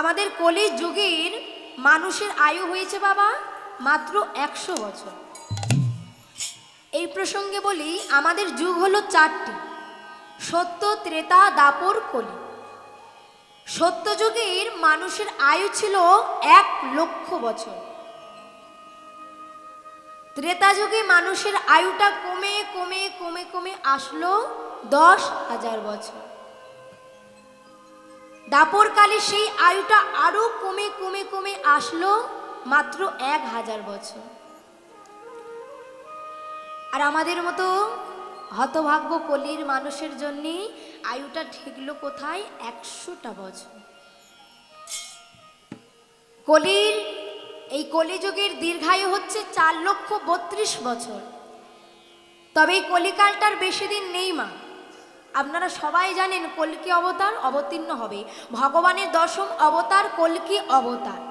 আমাদের কলি যুগের মানুষের আয়ু হয়েছে বাবা মাত্র 100 বছর। এই প্রসঙ্গে বলি, আমাদের যুগ হলো 4টি: সত্য, ত্রেতা, দাপর, কলি। সত্য যুগের মানুষের আয়ু ছিল 1 লক্ষ বছর। ত্রেতা যুগে মানুষের আয়ুটা কমে কমে কমে কমে আসলো 10,000 বছর। দাপরকালে সেই আয়ুটা আরো কমে কমে কমে আসলো মাত্র 1000 বছর। আর আমাদের মতো হতভাগ্য কলির মানুষের জন্য আয়ুটা ঠেকলো কোথায়? 100টা বছর। কলির এই কলিযুগের দীর্ঘায়ু হচ্ছে 4,32,000 বছর। তবে এই কলিকালটার বেশি দিন নেই মা। আপনারা সবাই জানেন কল্কি অবতার অবতীর্ণ হবে, ভগবানের 10ম অবতার কল্কি অবতার।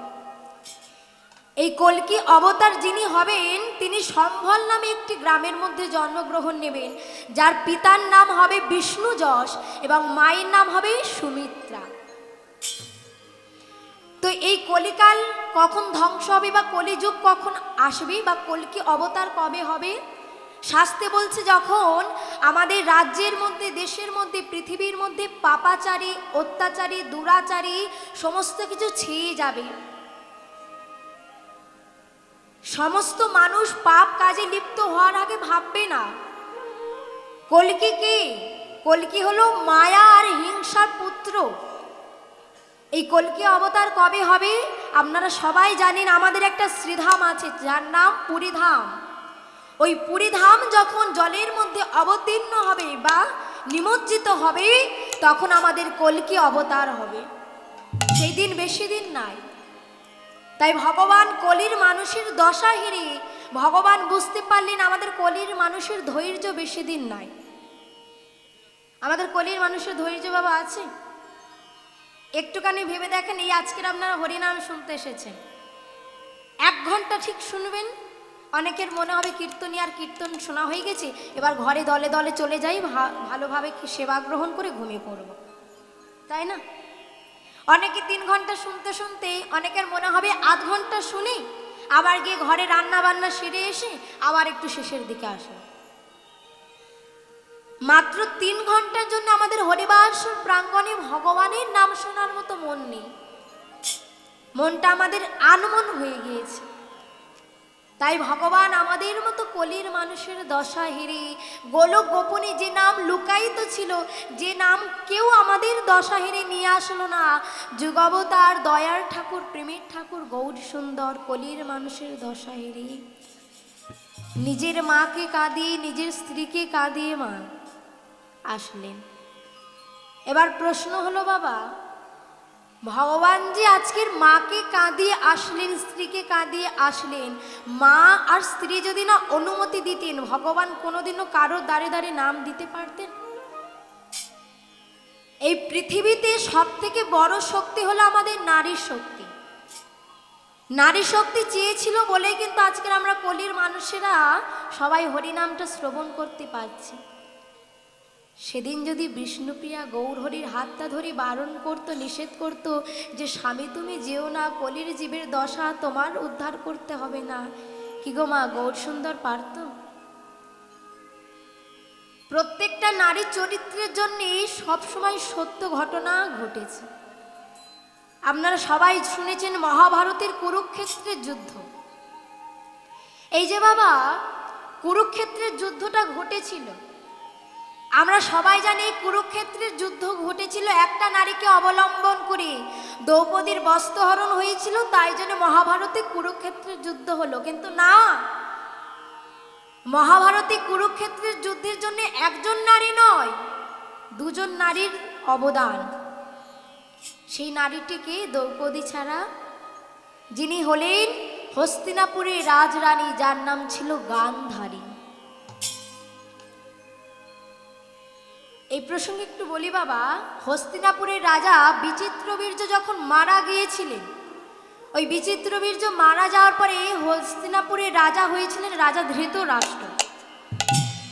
এই কল্কি অবতার যিনি হবেন তিনি সম্ভল নামে একটি গ্রামের মধ্যে জন্মগ্রহণ নেবেন, যার পিতার নাম হবে বিষ্ণু যশ এবং মায়ের নাম হবে সুমিত্রা। তো এই কলিকাল কখন ধ্বংস হবে বা কলিযুগ কখন আসবে বা কল্কি অবতার কবে হবে? শাস্ত্রে বলছে যখন আমাদের রাজ্যের মধ্যে, দেশের মধ্যে, পৃথিবীর মধ্যে পাপাচারী, অত্যাচারী, দুরাচারী সমস্ত কিছু ছেয়ে যাবে, সমস্ত মানুষ পাপ কাজে লিপ্ত হওয়ার আগে ভাববে না কল্কি কে। কল্কি হলো মায়া আর হিংসার পুত্র। এই কল্কি অবতার কবে হবে? আপনারা সবাই জানেন আমাদের একটা শ্রীধাম আছে যার নাম পুরীধাম। ওই পুরীধাম যখন জলের মধ্যে অবতীর্ণ হবে বা নিমজ্জিত হবে তখন আমাদের কল্কি অবতার হবে। সেই দিন বেশি দিন নাই। তাই ভগবান কলির মানুষের দশা হেরে ভগবান বুঝতে পারলেন আমাদের কলির মানুষের ধৈর্য বেশি দিন নাই। আমাদের কলির মানুষের ধৈর্য বাবা আছে? একটুখানি ভেবে দেখেন, এই আজকের আপনারা হরিনাম শুনতে এসেছেন, 1 ঘন্টা ঠিক শুনবেন। অনেকের মনে হবে কীর্তনী আর কীর্তন শোনা হয়ে গেছে, এবার ঘরে দলে দলে চলে যাই, ভালোভাবে সেবা গ্রহণ করে ঘুমিয়ে পড়ব, তাই না? অনেকে 3 ঘন্টা শুনতে শুনতে অনেকের মনে হবে 1/2 ঘন্টা শুনি, আবার গিয়ে ঘরে রান্না বান্না সেরে এসে আবার একটু শেষের দিকে আসে। মাত্র 3 ঘন্টার জন্য আমাদের হরিবাস প্রাঙ্গণে ভগবানের নাম শোনার মতো মন নেই, মনটা আমাদের আনমন হয়ে গিয়েছে। তাই ভগবান আমাদের মতো কলির মানুষের দশা হেরে গোলক গোপনে যে নাম লুকায়িত ছিল, যে নাম কেউ আমাদের দশা হেরে নিয়ে আসলো না, যুগাবতার দয়ার ঠাকুর, প্রেমের ঠাকুর গৌর সুন্দর কলির মানুষের দশা হেরে নিজের মাকে কাঁদিয়ে, নিজের স্ত্রীকে কাঁদিয়ে মা আসলেন। এবার প্রশ্ন হলো বাবা, ভগবান যে আজকের মাকে কাঁদিয়ে আসলেন, স্ত্রীকে কাঁদিয়ে আসলেন, মা আর স্ত্রী যদি না অনুমতি দিতেন ভগবান কোনোদিনও কারো দ্বারে দ্বারে নাম দিতে পারতেন? এই পৃথিবীতে সব থেকে বড় শক্তি হলো আমাদের নারী শক্তি। নারী শক্তি চেয়েছিল বলেই কিন্তু আজকের আমরা কলির মানুষেরা সবাই হরিনামটা শ্রবণ করতে পারছি। সেদিন যদি বিষ্ণুপ্রিয়া গৌরহরির হাতটা ধরে বারণ করত, নিষেধ করত যে স্বামী তুমি যেও না, কলির জীবের দশা তোমার উদ্ধার করতে হবে না, কি গো মা গৌর সুন্দর পারত? প্রত্যেকটা নারী চরিত্রের জন্যে সবসময় সত্য ঘটনা ঘটেছে। আপনারা সবাই শুনেছেন মহাভারতের কুরুক্ষেত্রের যুদ্ধ। এই যে বাবা কুরুক্ষেত্রের যুদ্ধটা ঘটেছিল, আমরা সবাই জানি কুরুক্ষেত্রের যুদ্ধ ঘটেছিল একটা নারীকে অবলম্বন করে। দ্রৌপদীর বস্ত্রহরণ হয়েছিল, তাই জন্য মহাভারতে কুরুক্ষেত্রের যুদ্ধ হলো। কিন্তু না, মহাভারতে কুরুক্ষেত্রের যুদ্ধের জন্য একজন নারী নয়, 2 জন নারীর অবদান। সেই নারীটিকে দ্রৌপদী ছাড়া, যিনি হলেন হস্তিনাপুরের রাজরানী, যার নাম ছিল গান্ধারী। এই প্রসঙ্গে একটু বলি বাবা, হস্তিনাপুরের রাজা বিচিত্রবীর্য যখন মারা গিয়েছিলেন, ওই বিচিত্রবীর্য মারা যাওয়ার পরে হস্তিনাপুরের রাজা হয়েছিলেন রাজা ধৃতরাষ্ট্র,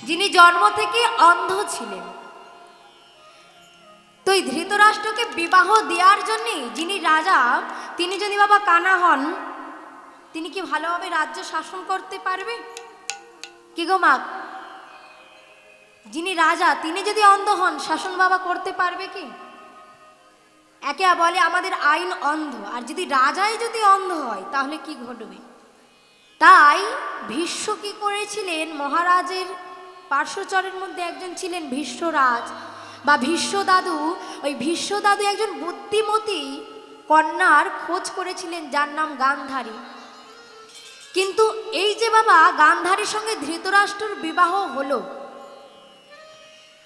যিনি জন্ম থেকে অন্ধ ছিলেন। তো এই ধৃতরাষ্ট্রকে বিবাহ দেওয়ার জন্যে যিনি রাজা, তিনি যদি বাবা কানা হন, তিনি কি ভালোভাবে রাজ্য শাসন করতে পারবে? কি গো মা, যিনি রাজা তিনি যদি অন্ধ হন, শাসন বাবা করতে পারবে কি? একে বলে আমাদের আইন অন্ধ, আর যদি রাজাই যদি অন্ধ হয় তাহলে কি ঘটবে? তাই ভীষ্ম কি করেছিলেন, মহারাজের পার্শ্বচরের মধ্যে একজন ছিলেন ভীষ্মরাজ বা ভীষ্ম দাদু। ওই ভীষ্ম দাদু একজন বুদ্ধিমতী কন্যার খোঁজ করেছিলেন, যার নাম গান্ধারী। কিন্তু এই যে বাবা গান্ধারীর সঙ্গে ধৃতরাষ্ট্রের বিবাহ হলো,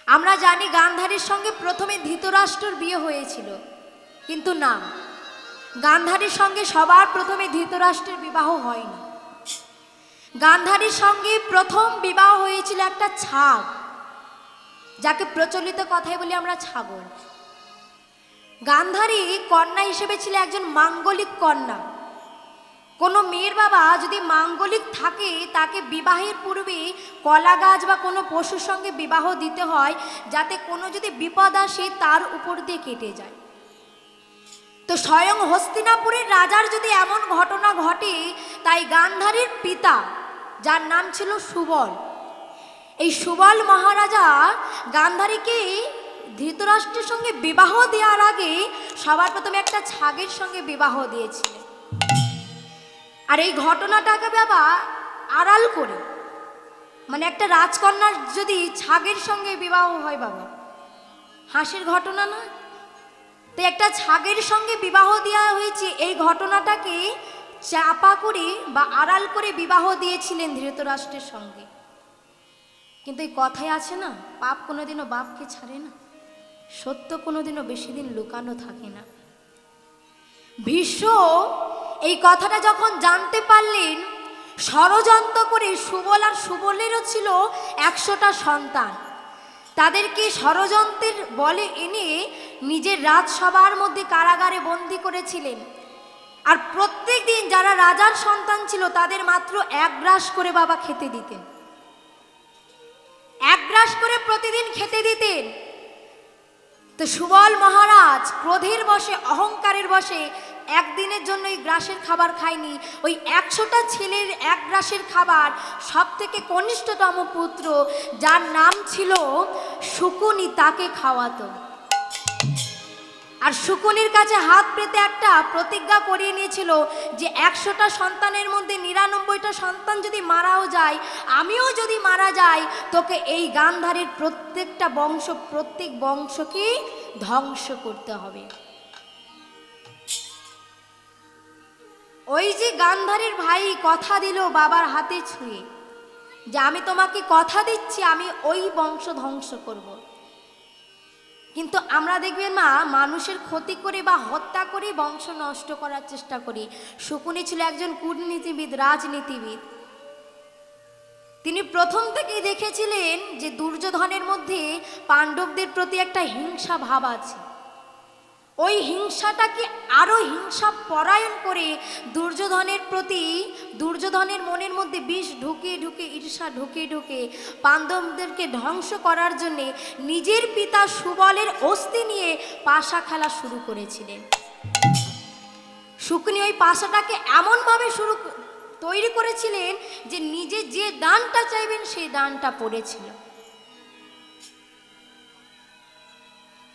আমরা জানি গান্ধারীর সঙ্গে প্রথমে ধৃতরাষ্ট্রের বিয়ে হয়েছিল, কিন্তু না, গান্ধারীর সঙ্গে সবার প্রথমে ধৃতরাষ্ট্রের বিবাহ হয়নি। গান্ধারীর সঙ্গে প্রথম বিবাহ হয়েছিল একটা ছাগ, যাকে প্রচলিত কথায় বলি আমরা ছাগল। গান্ধারী কন্যা হিসেবে ছিল একজন মাঙ্গলিক কন্যা। কোনো মেয়ের বাবা যদি মাঙ্গলিক থাকে, তাকে বিবাহের পূর্বে কলা গাছ বা কোনো পশুর সঙ্গে বিবাহ দিতে হয়, যাতে কোনো যদি বিপদ আসে তার উপর দিয়ে কেটে যায়। তো স্বয়ং হস্তিনাপুরের রাজার যদি এমন ঘটনা ঘটে, তাই গান্ধারীর পিতা, যার নাম ছিল সুবল, এই সুবল মহারাজা গান্ধারীকে ধৃতরাষ্ট্রের সঙ্গে বিবাহ দেওয়ার আগে সবার প্রথমে একটা ছাগের সঙ্গে বিবাহ দিয়েছিলেন। আর এই ঘটনাটাকে বাবা আড়াল করে, মানে একটা রাজকন্যার যদি ছাগের সঙ্গে বিবাহ হয় বাবা, হাসির ঘটনা না? তো একটা ছাগের সঙ্গে বিবাহ দেওয়া হয়েছে, এই ঘটনাটাকে চাপা করে বা আড়াল করে বিবাহ দিয়েছিলেন ধৃতরাষ্ট্রের সঙ্গে। কিন্তু এই কথায় আছে না, পাপ কোনোদিনও বাপকে ছাড়ে না, সত্য কোনোদিনও বেশি দিন লুকানো থাকে না। ভীষ্ম এই কথাটা যখন জানতে পারলেন, ষড়যন্ত্র করে সুবল, আর সুবলেরও ছিল 100টা সন্তান, তাদেরকে ষড়যন্ত্রের বলে এনে নিজের রাজসভার মধ্যে কারাগারে বন্দী করেছিলেন। আর প্রত্যেক দিন যারা রাজার সন্তান ছিল তাদের মাত্র 1 গ্রাস করে বাবা খেতে দিতেন, 1 গ্রাস করে প্রতিদিন খেতে দিতেন। তো সুবল মহারাজ ক্রোধের বশে, অহংকারের বশে একদিনের জন্য এই গ্রাসের খাবার খায়নি। ওই 100টা ছেলের 1 গ্রাসের খাবার সব থেকে কনিষ্ঠতম পুত্র, যার নাম ছিল শকুনি, তাকে খাওয়াতো। আর শকুনির কাছে হাত পেতে একটা প্রতিজ্ঞা করিয়ে নিয়েছিল যে 100টা সন্তানের মধ্যে 99টা সন্তান যদি মারাও যায়, আমিও যদি মারা যাই, তোকে এই গান্ধারীর প্রত্যেকটা বংশ, প্রত্যেক বংশকে ধ্বংস করতে হবে। ওই যে গান্ধারীর ভাই কথা দিল বাবার হাতে ছুঁয়ে, যে আমি তোমাকে কথা দিচ্ছি আমি ওই বংশ ধ্বংস করব। কিন্তু আমরা দেখবেন মা, মানুষের ক্ষতি করে বা হত্যা করে বংশ নষ্ট করার চেষ্টা করি। শকুনি ছিল একজন কূটনীতিবিদ, রাজনীতিবিদ। তিনি প্রথম থেকেই দেখেছিলেন যে দুর্যোধনের মধ্যে পাণ্ডবদের প্রতি একটা হিংসা ভাব আছে। ওই হিংসাটাকে আরো হিংসা পরায়ণ করে দুর্যোধনের প্রতি, দুর্যোধনের মনের মধ্যে বিষ ঢুকে ঢুকে, ঈর্ষা ঢুকে ঢুকে পাণ্ডবদেরকে ধ্বংস করার জন্যে নিজের পিতা সুবলের অস্থি নিয়ে পাশা খেলা শুরু করেছিলেন। শকুনি ওই পাশাটাকে এমনভাবে তৈরি করেছিলেন যে নিজে যে দানটা চাইবেন সেই দানটা পড়েছিল।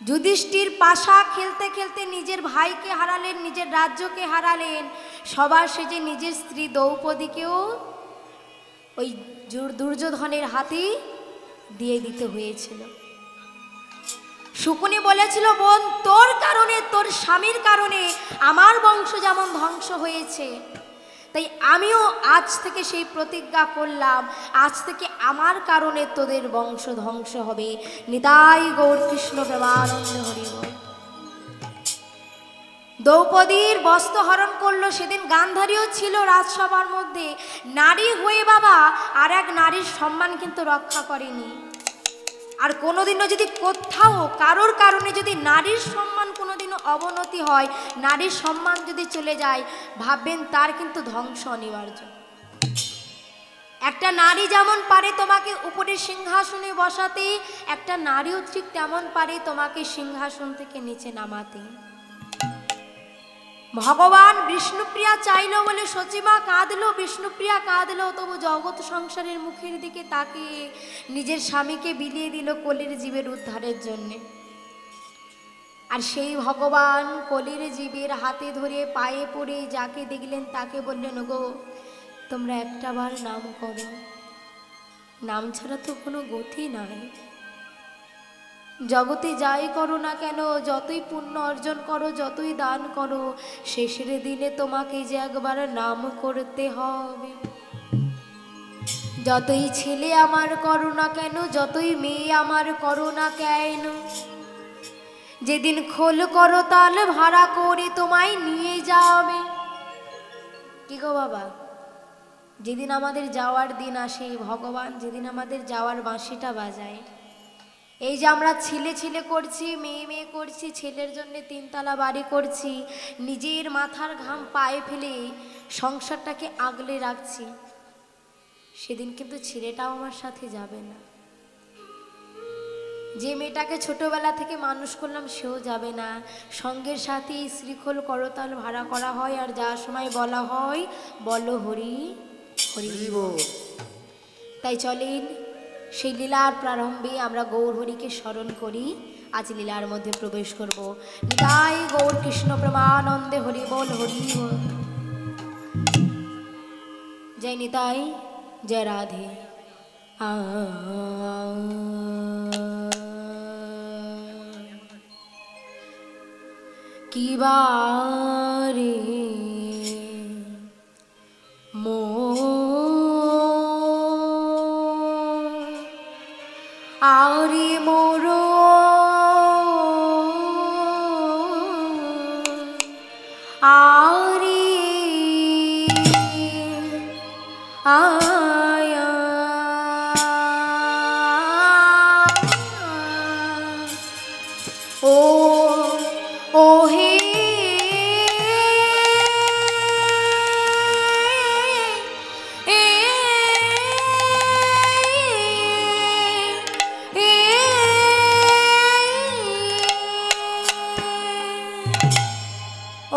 যুধিষ্ঠির পাশা খেলতে খেলতে নিজের ভাইকে হারালেন, নিজের রাজ্যকে হারালেন, সবার শেষে নিজের স্ত্রী দ্রৌপদীকেও ওই দুর্যোধনের হাতে দিয়ে দিতে হয়েছিল। শকুনি বলেছিল, বোন, তোর কারণে, তোর স্বামীর কারণে আমার বংশ যেমন ধ্বংস হয়েছে, তাই আমিও আজ থেকে সেই প্রতিজ্ঞা করলাম, আজ থেকে আমার কারণে তোদের বংশ ধ্বংস হবে। নিতাই গৌর কৃষ্ণ প্রেমানন্দ হরি বল। দ্রৌপদীর বস্ত্র হরণ করলো। সেদিন গান্ধারীও ছিল রাজসভার মধ্যে। নারী হয়ে বাবা আর এক নারীর সম্মান কিন্তু রক্ষা করেনি। আর কোনোদিনও যদি কোথাও কারোর কারণে যদি নারীর সম্মান কোনোদিনও অবনতি হয়, নারীর সম্মান যদি চলে যায়, ভাববেন তার কিন্তু ধ্বংস অনিবার্য। একটা নারী যেমন পারে তোমাকে উপরে সিংহাসনে বসাতে, একটা নারীও ঠিক তেমন পারে তোমাকে সিংহাসন থেকে নিচে নামাতে। ভগবান বিষ্ণুপ্রিয়া চাইল বলে সচিমা কাঁদলো, বিষ্ণুপ্রিয়া কাঁদলো, তবু জগৎ সংসারের মুখের দিকে তাকে নিজের স্বামীকে বিলিয়ে দিল কলির জীবের উদ্ধারের জন্যে। আর সেই ভগবান কলির জীবের হাতে ধরে পায়ে পড়ে যাকে দেখলেন তাকে বললেন, গো তোমরা একটাবার নাম করো, নাম ছাড়া তো কোনো গতি নাই। জগতে যাই করো না কেন, যতই পুণ্য অর্জন করো, যতই দান করো, শেষের দিনে তোমাকে যে একবার নাম করতে হবে। যতই ছেলে আমার করো না কেন, যতই মেয়ে আমার করো না কেন, যেদিন খোল করো তাল ভাড়া করে তোমায় নিয়ে যাবে। কি গো বাবা, যেদিন আমাদের যাওয়ার দিন আসে, ভগবান যেদিন আমাদের যাওয়ার বাঁশিটা বাজায়, এই যে আমরা ছেলে ছেলে করছি, মেয়ে মেয়ে করছি, ছেলের জন্য 3 তলা বাড়ি করছি, নিজের মাথার ঘাম পায়ে ফেলে সংসারটাকে আগলে রাখছি, সেদিন কিন্তু ছেলেটাও আমার সাথে যাবে না। যে মেয়েটাকে ছোটবেলা থেকে মানুষ করলাম সেও যাবে না। সঙ্গের সাথে শ্রীখোল করতাল ভাড়া করা হয়, আর যাওয়ার সময় বলা হয়, বলো হরি হরি বল। তাই চলেন সেই লীলার প্রারম্ভে আমরা গৌর হরিকে স্মরণ করি। আজ লীলার মধ্যে প্রবেশ করব। নিতাই গৌর কৃষ্ণ প্রেমানন্দে হরি বল হরি বল। জয় নিতাই, জয় রাধে। কি বারে মো আরে মোরো আরে আয়া ও ও হে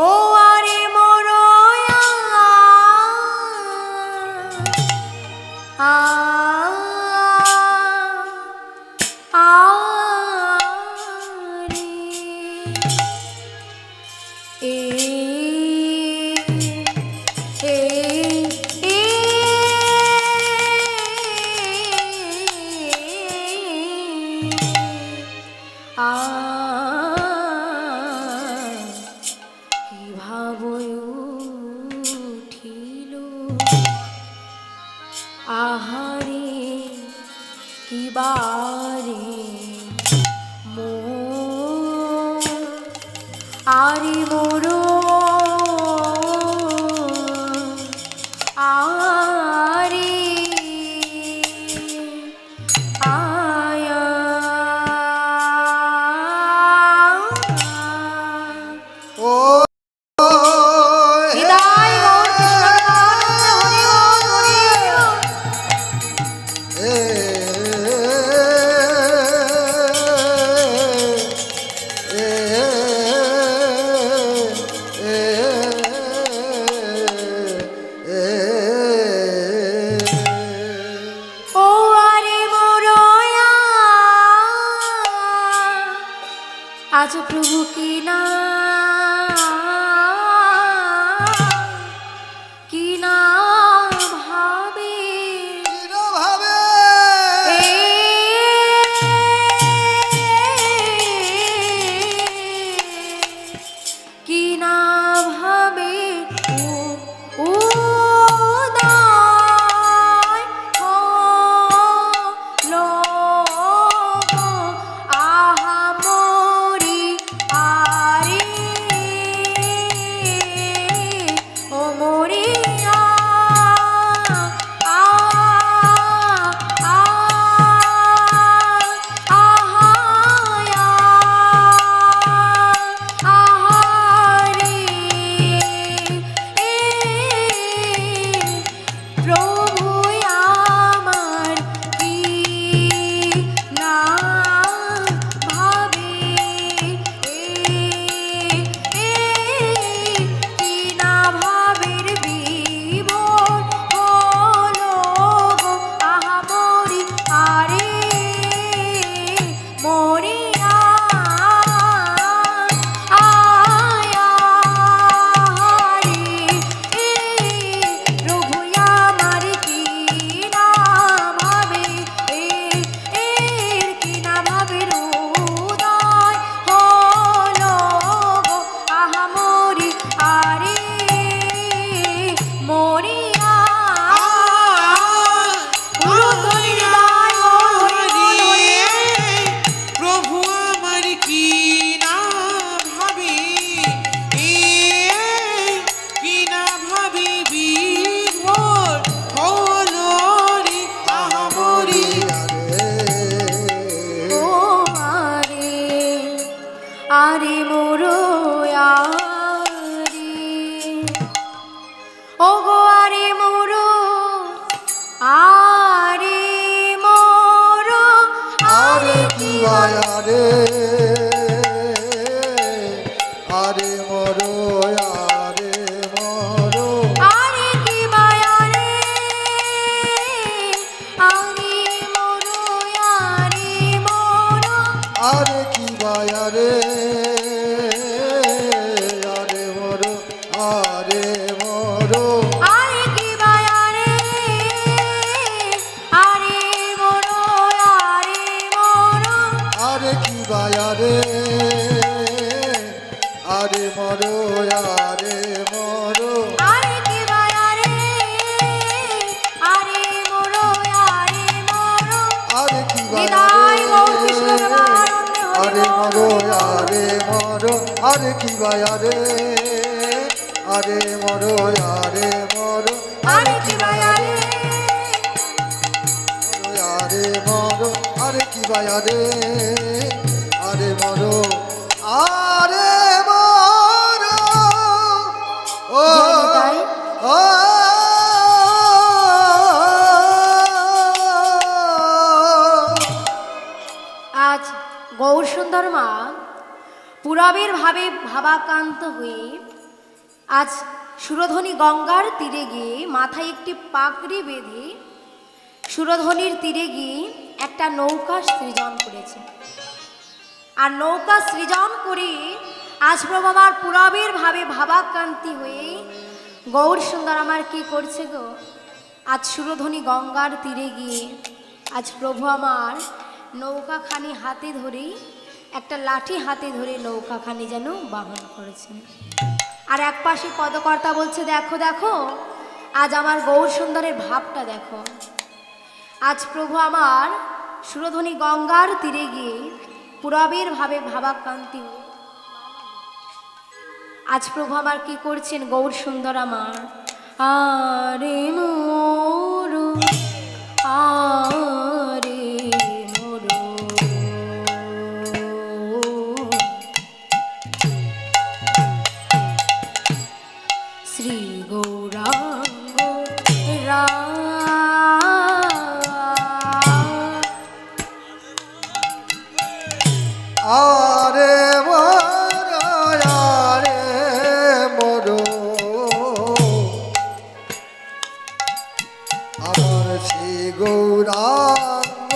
ও আরে মোরো আ আহারে কি বারে মো আরে মোরো আরে আয়া ও হৃদয় গৌর কৃষ্ণ হরি বল হরি বল। ও গো আরে মোরো, আরে মোরো, আরে কি আরে আরে মরো আরে মরো আরে কি মায়া রে, আরে মোরো, আরে মোরো, আরে কি আরে আরে মরো আরে মরো আরে কি মায়া রে, আরে মোরো, আরে মোরো, আরে কি আরে আরে মরো আরে মরো আরে কি মায়া রে, আরে মোরো, আরে মোরো। আরে কি বিদায় গৌর কৃষ্ণ প্রেমানন্দে হরি আরে বল। মরো আরে মরো আরে কি আরে আরে মরো আরে মরো আরে কি মায়া রে, আরে মরো আরে কি আরে আরে মরো আরে মরো ও জয়নিতাই। ও আজ গৌর সুন্দর মা পুরবের ভাবে ভাবাকান্ত হয়ে আজ সুরধ্বনি গঙ্গার তীরে গিয়ে মাথায় একটি পাগড়ি বেঁধে সুরধ্বনির তীরে গিয়ে একটা নৌকা সৃজন করেছে। আর নৌকা সৃজন করে আজ প্রভু আমার পুরবের ভাবে ভাবাকান্তি হয়ে গৌর সুন্দর আমার কি করছে গো, আজ সুরধ্বনি গঙ্গার তীরে গিয়ে আজ প্রভু আমার নৌকাখানি হাতে ধরে একটা লাঠি হাতে ধরে নৌকাখানি যেন বাহন করেছেন। আর এক পাশে পদকর্তা বলছে, দেখো দেখো আজ আমার গৌর সুন্দরের ভাবটা দেখো। আজ প্রভু আমার সুরধ্বনি গঙ্গার তীরে গিয়ে পুরবের ভাবে ভাবাকান্তি হয়ে আজ প্রভু আমার কি করছেন, গৌর সুন্দর আমার আরে মোরো, আরে মোরো, শ্রী গৌরাঙ্গ আরে মরো আরে মরো আমার শ্রী গৌরাঙ্গ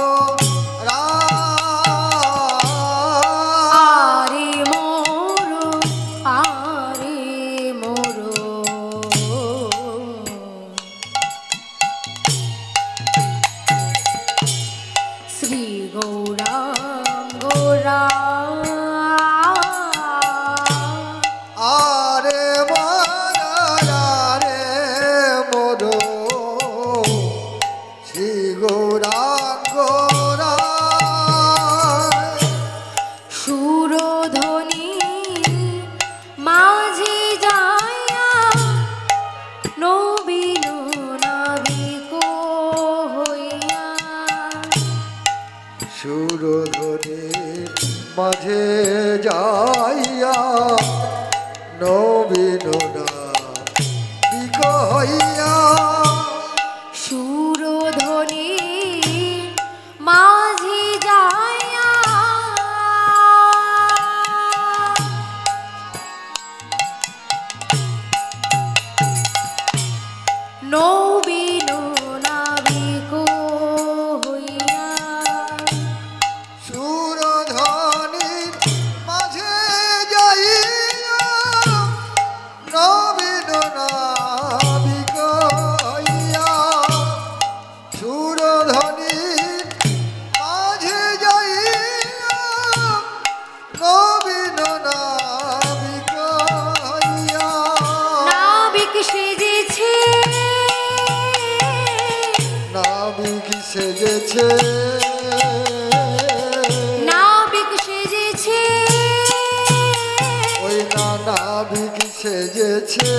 আরে মোরো, আরে মোরো, শ্রী গৌরাঙ্গ আরে মরো আরে মরো শ্রী গৌরাঙ্গ সুরধ্বনি মাঝে যায়া নবীন নাবিক হইয়া সুরধ্বনির মাঝে যাইয়া নবীন নাবিক হইয়া সুরধ্বনি মাঝে যায়া নবীন নাবিক হইয়া সুরধ্বনির মাঝে যাইয়া নবীন নাবিক হইয়া সুরধ্বনির মাঝে যাইয়া নবীন নাবিক হইয়া নাবিক সেজেছে, নাবিক সেজেছে নাবিক সেজেছে, ওই না নাবিক সেজেছে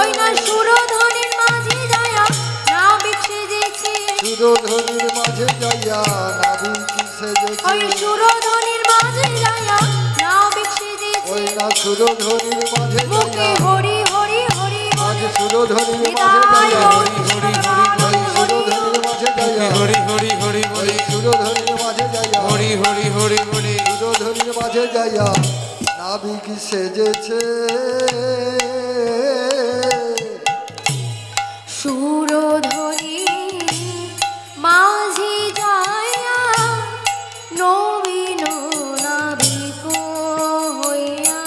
ওই না সুরধ্বনির মাঝে যায়া নাবিক সেজেছে, সুরধ্বনির মাঝে যাইয়া নাবিক সেজেছে ওই সুরধ্বনির মাঝে যায়া নাবিক সেজেছে, ওই না সুরধ্বনির মাঝে মুখে যাইয়া হরি সুরধনির মাঝে নিতাই যাইয়া গৌর কৃষ্ণ প্রেমানন্দে হরি সুরধনির মাঝে যাইয়া হরি হরি হরি বলি সুরধনির মাঝে যাইয়া হরি হরি হরি বলি সুরধনির মাঝে যাইয়া নাবিক সেজেছে সুরধনি মাঝি যায়া নবীন নাবিক হইয়া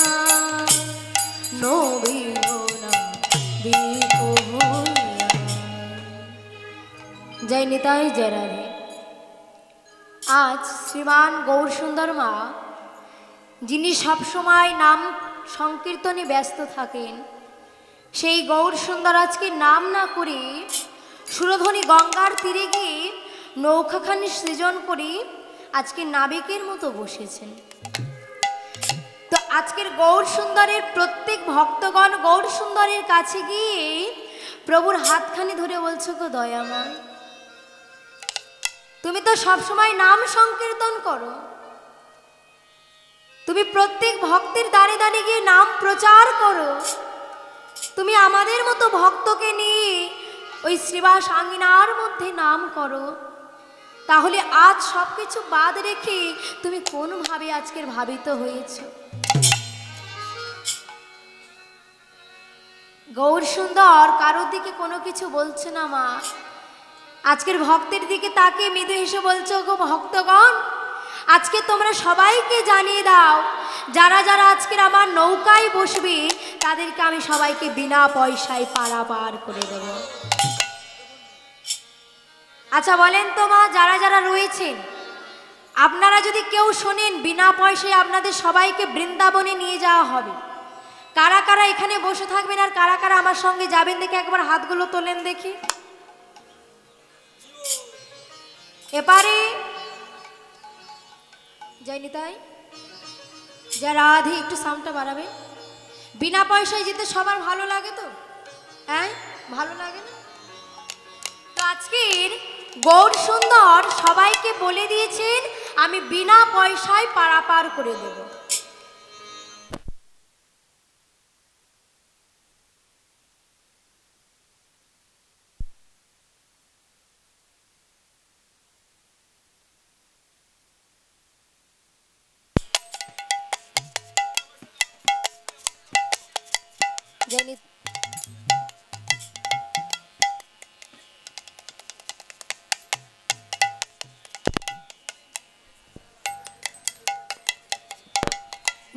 নবীন নাবিক হইয়া। জয় নিতাই জয় রাধে। আজ শ্রীমান গৌরসুন্দর মা, যিনি সবসময় নাম সংকীর্তনে ব্যস্ত থাকেন, সেই গৌরসুন্দর আজকে নাম না করে সুরধনী গঙ্গার তীরে গিয়ে নৌকাখানি সৃজন করে আজকে নাবিকের মতো বসেছেন। তো আজকের গৌরসুন্দরের প্রত্যেক ভক্তগণ গৌরসুন্দরের কাছে গিয়ে প্রভুর হাতখানি ধরে বলছো গো দয়াময়, তুমি তো সবসময় নাম সংকীর্তন করো, তুমি প্রত্যেক ভক্তের দ্বারে দ্বারে গিয়ে নাম প্রচার করো, তুমি আমাদের মতো ভক্তকে নিয়ে ওই শ্রীবাস আঙ্গিনার মধ্যে নাম করো, তাহলে আজ সব কিছু বাদ রেখে তুমি কোনভাবে আজকের ভাবিত হয়েছ? গৌরসুন্দর কারোর দিকে কোনো কিছু বলছে না মা, আজকের ভক্তের দিকে তাকে মৃদু হেসে বলছো গো ভক্তগণ, আজকে তোমরা সবাইকে জানিয়ে দাও, যারা যারা আজকের আমার নৌকায় বসবে তাদেরকে আমি সবাইকে বিনা পয়সায় পারাপার করে দেব। আচ্ছা বলেন তো মা, যারা যারা রয়েছেন আপনারা যদি কেউ শোনেন বিনা পয়সায় আপনাদের সবাইকে বৃন্দাবনে নিয়ে যাওয়া হবে, কারা কারা এখানে বসে থাকবেন আর কারা কারা আমার সঙ্গে যাবেন দেখে একবার হাতগুলো তোলেন দেখি। এপারে যাইনি তাই যারা রাধে একটু সাউন্ডটা বাড়াবে। বিনা পয়সায় যেতে সবার ভালো লাগে তো? হ্যাঁ ভালো লাগে না? তো আজকের গৌরসুন্দর সবাইকে বলে দিয়েছেন আমি বিনা পয়সায় পারাপার করে দেব। জয়নি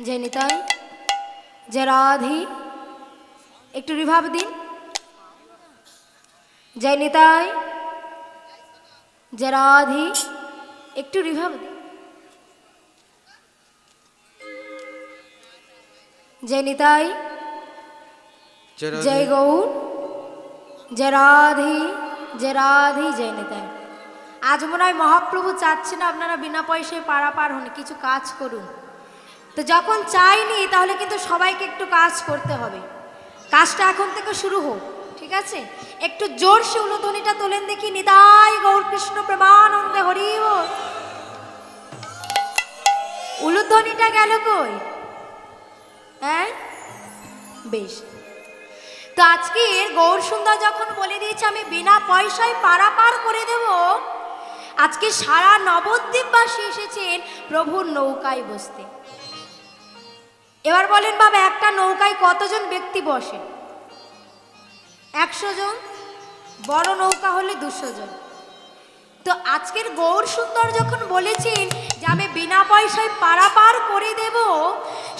জয়নিতাই জয় রাধে একটু রিভাব দিন। জয়নিতাই জয় রাধে একটু রিভাব দিন। জয়নিতাই জয় গৌর জয় রাধে জয় রাধে জয় নিতাই। আজ মনে হয় মহাপ্রভু চাচ্ছেন আপনারা বিনা পয়সায় পারাপার হন, কিছু কাজ করুন। তো যখন চাইনি তাহলে কিন্তু সবাইকে একটু কাজ করতে হবে, কাজটা এখন থেকে শুরু হোক, ঠিক আছে? একটু জোরসে উলুধ্বনিটা তোলেন দেখি। নিতাই গৌর কৃষ্ণ প্রেমানন্দে হরি বল। উলুধ্বনিটা গেল কই? হ্যাঁ বেশ। তো আজকের গৌরসুন্দর যখন বলে দিয়েছে আমি বিনা পয়সায় পারাপার করে দেব, আজকে সারা নবদ্বীপবাসী এসেছেন প্রভুর নৌকায় বসতে। এবার বলেন বাবা, একটা নৌকায় কতজন ব্যক্তি বসে? 100 জন, বড় নৌকা হলে 200 জন। তো আজকের গৌরসুন্দর যখন বলেছেন যে আমি বিনা পয়সায় পারাপার করে দেব,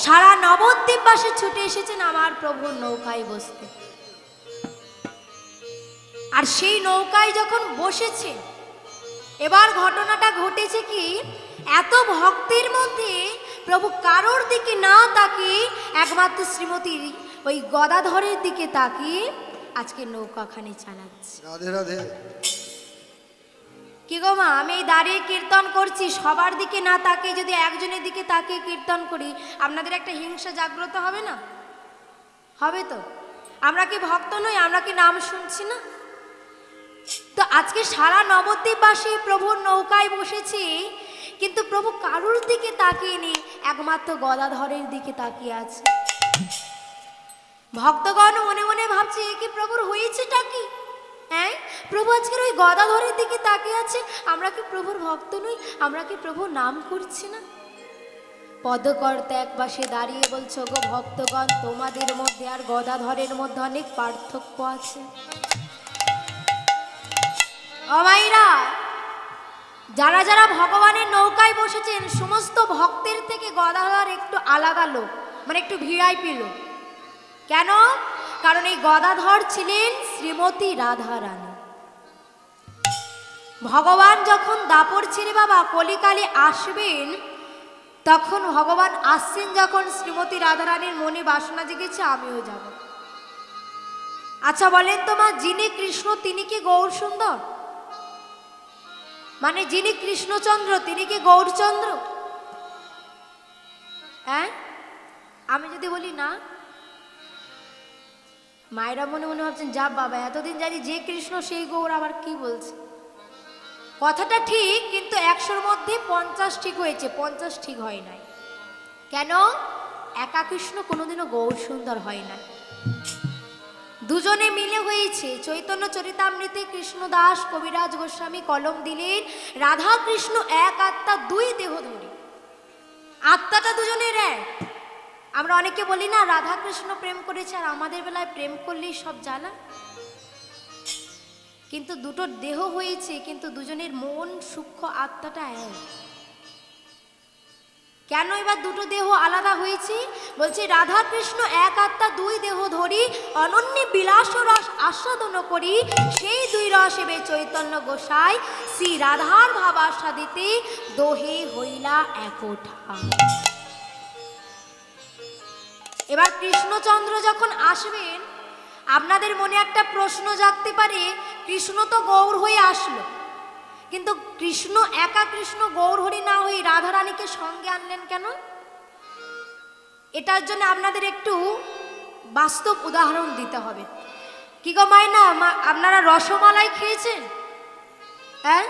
সারা নবদ্বীপবাসী ছুটে এসেছেন আমার প্রভুর নৌকায় বসতে। আর সেই নৌকায় যখন বসেছে, এবার ঘটনাটা ঘটেছে কি, এত ভক্তের মধ্যে প্রভু কারোর দিকে না তাকিয়ে একমাত্র শ্রীমতীর ওই গদাধরের দিকে তাকিয়ে আজকে নৌকাখানি চালাচ্ছে। রাধে রাধে। কি গো মা, আমি এই দাঁড়িয়ে কীর্তন করছি, সবার দিকে না তাকিয়ে যদি একজনের দিকে তাকিয়ে কীর্তন করি, আপনাদের একটা হিংসা জাগ্রত হবে না? হবে তো। আমরা কি ভক্ত নই? আমরা কি নাম শুনছি না? তো আজকে সারা নবদ্বীপবাসী প্রভুর নৌকায় বসেছি, কিন্তু প্রভু কারুর দিকে তাকিয়ে নেই, একমাত্র গদাধরের দিকে তাকিয়ে আছে। ভক্তগণ মনে মনে ভাবছে ভাবছে কি প্রভুর হয়েছেটা কি? হ্যাঁ, প্রভু আজকের ওই গদাধরের দিকে তাকিয়ে আছে। আমরা কি প্রভুর ভক্ত নই? আমরা কি প্রভুর নাম করছি না? পদকর্তা এক পাশে দাঁড়িয়ে বলছো, গো ভক্তগণ, তোমাদের মধ্যে আর গদাধরের মধ্যে অনেক পার্থক্য আছে। অমাইরা, যারা যারা ভগবানের নৌকায় বসেছেন সমস্ত ভক্তের থেকে গদাধর একটু আলাদা লোক, মানে একটু ভিআইপি লোক। কেন? কারণ এই গদাধর ছিলেন শ্রীমতী রাধা রানী। ভগবান যখন দাপর ছেড়ে বাবা কলিকালে আসবেন, তখন ভগবান আসছেন যখন শ্রীমতী রাধারানীর মনে বাসনা জেগেছে আমিও যাব। আচ্ছা বলেন তো মা, যিনি কৃষ্ণ তিনি কি গৌর সুন্দর? মানে যিনি কৃষ্ণচন্দ্র তিনি কি গৌরচন্দ্র? হ্যাঁ, আমি যদি বলি না, মায়েরা মনে মনে ভাবছেন যা বাবা, এতদিন জানি যে কৃষ্ণ সেই গৌর, আবার কি বলছে। কথাটা ঠিক, কিন্তু 100-র মধ্যে 50 ঠিক হয়েছে, 50 ঠিক হয় নাই। কেন? একা কৃষ্ণ কোনোদিনও গৌর সুন্দর হয় না, দুজনে মিলে হয়েছে। চৈতন্য চরিতামৃতে কৃষ্ণদাস কবিরাজ গোস্বামী কলম দিলেন, রাধা কৃষ্ণ এক আত্মা দুই দেহ ধরি। আত্মাটা দুজনের এক। আমরা অনেকে বলি না রাধা কৃষ্ণ প্রেম করেছে, আর আমাদের বেলায় প্রেম করলেই সব জ্বালা। কিন্তু দুটো দেহ হয়েছে, কিন্তু দুজনের মন সূক্ষ্ম আত্মাটা এক। কেন এবার দুটো দেহ আলাদা হয়েছে? বলছে রাধা কৃষ্ণ এক আত্মা দুই দেহ ধরি, অনন্য বিলাস রস আস্বাদন করি, সেই দুই রস এবে চৈতন্য গোসাই শ্রী রাধার ভাবাস্বাদিতে দোহে হইলা একোঠা। এবার কৃষ্ণচন্দ্র যখন আসবেন, আপনাদের মনে একটা প্রশ্ন জাগতে পারে, কৃষ্ণ তো গৌর হয়ে আসলো, কিন্তু কৃষ্ণ একা কৃষ্ণ গৌর হরি না হয়ে রাধারানীকে সঙ্গে আনলেন কেন? এটার জন্য আপনাদের একটু বাস্তব উদাহরণ দিতে হবে। কি গো মায়না, আপনারা রসমালাই খেয়েছেন? হ্যাঁ,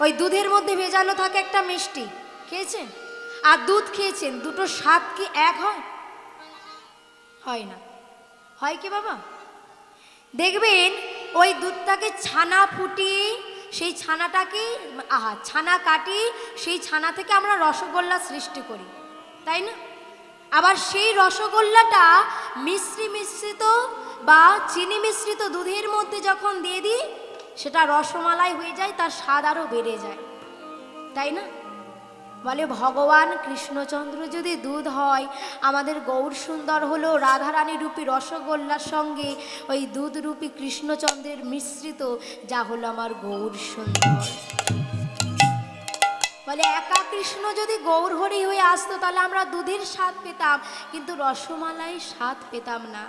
ওই দুধের মধ্যে ভেজানো থাকে একটা মিষ্টি, খেয়েছেন? আর দুধ খেয়েছেন, দুটো স্বাদ কি এক হয়? হয় না। হয় কি বাবা? দেখবেন ওই দুধটাকে ছানা ফুটিয়ে, সেই ছানাটাকে ছানা কাটি, সেই ছানা থেকে আমরা রসগোল্লা সৃষ্টি করি, তাই না? আবার সেই রসগোল্লাটা মিশ্রিত বা চিনি মিশ্রিত দুধের মধ্যে যখন দিয়ে দিই, সেটা রসমালাই হয়ে যায়, তার স্বাদ আরও বেড়ে যায়, তাই না? বলে ভগবান কৃষ্ণচন্দ্র যদি দুধ হয়, আমাদের গৌর সুন্দর হলো রাধারানী রূপী রসগোল্লার সঙ্গে ওই দুধ রূপী কৃষ্ণচন্দ্রের মিশ্রিত, যা হলো আমার গৌর সুন্দর। বলে একা কৃষ্ণ যদি গৌর হরি হয়ে আসতো, তাহলে আমরা দুধের স্বাদ পেতাম, কিন্তু রসমালাই স্বাদ পেতাম না।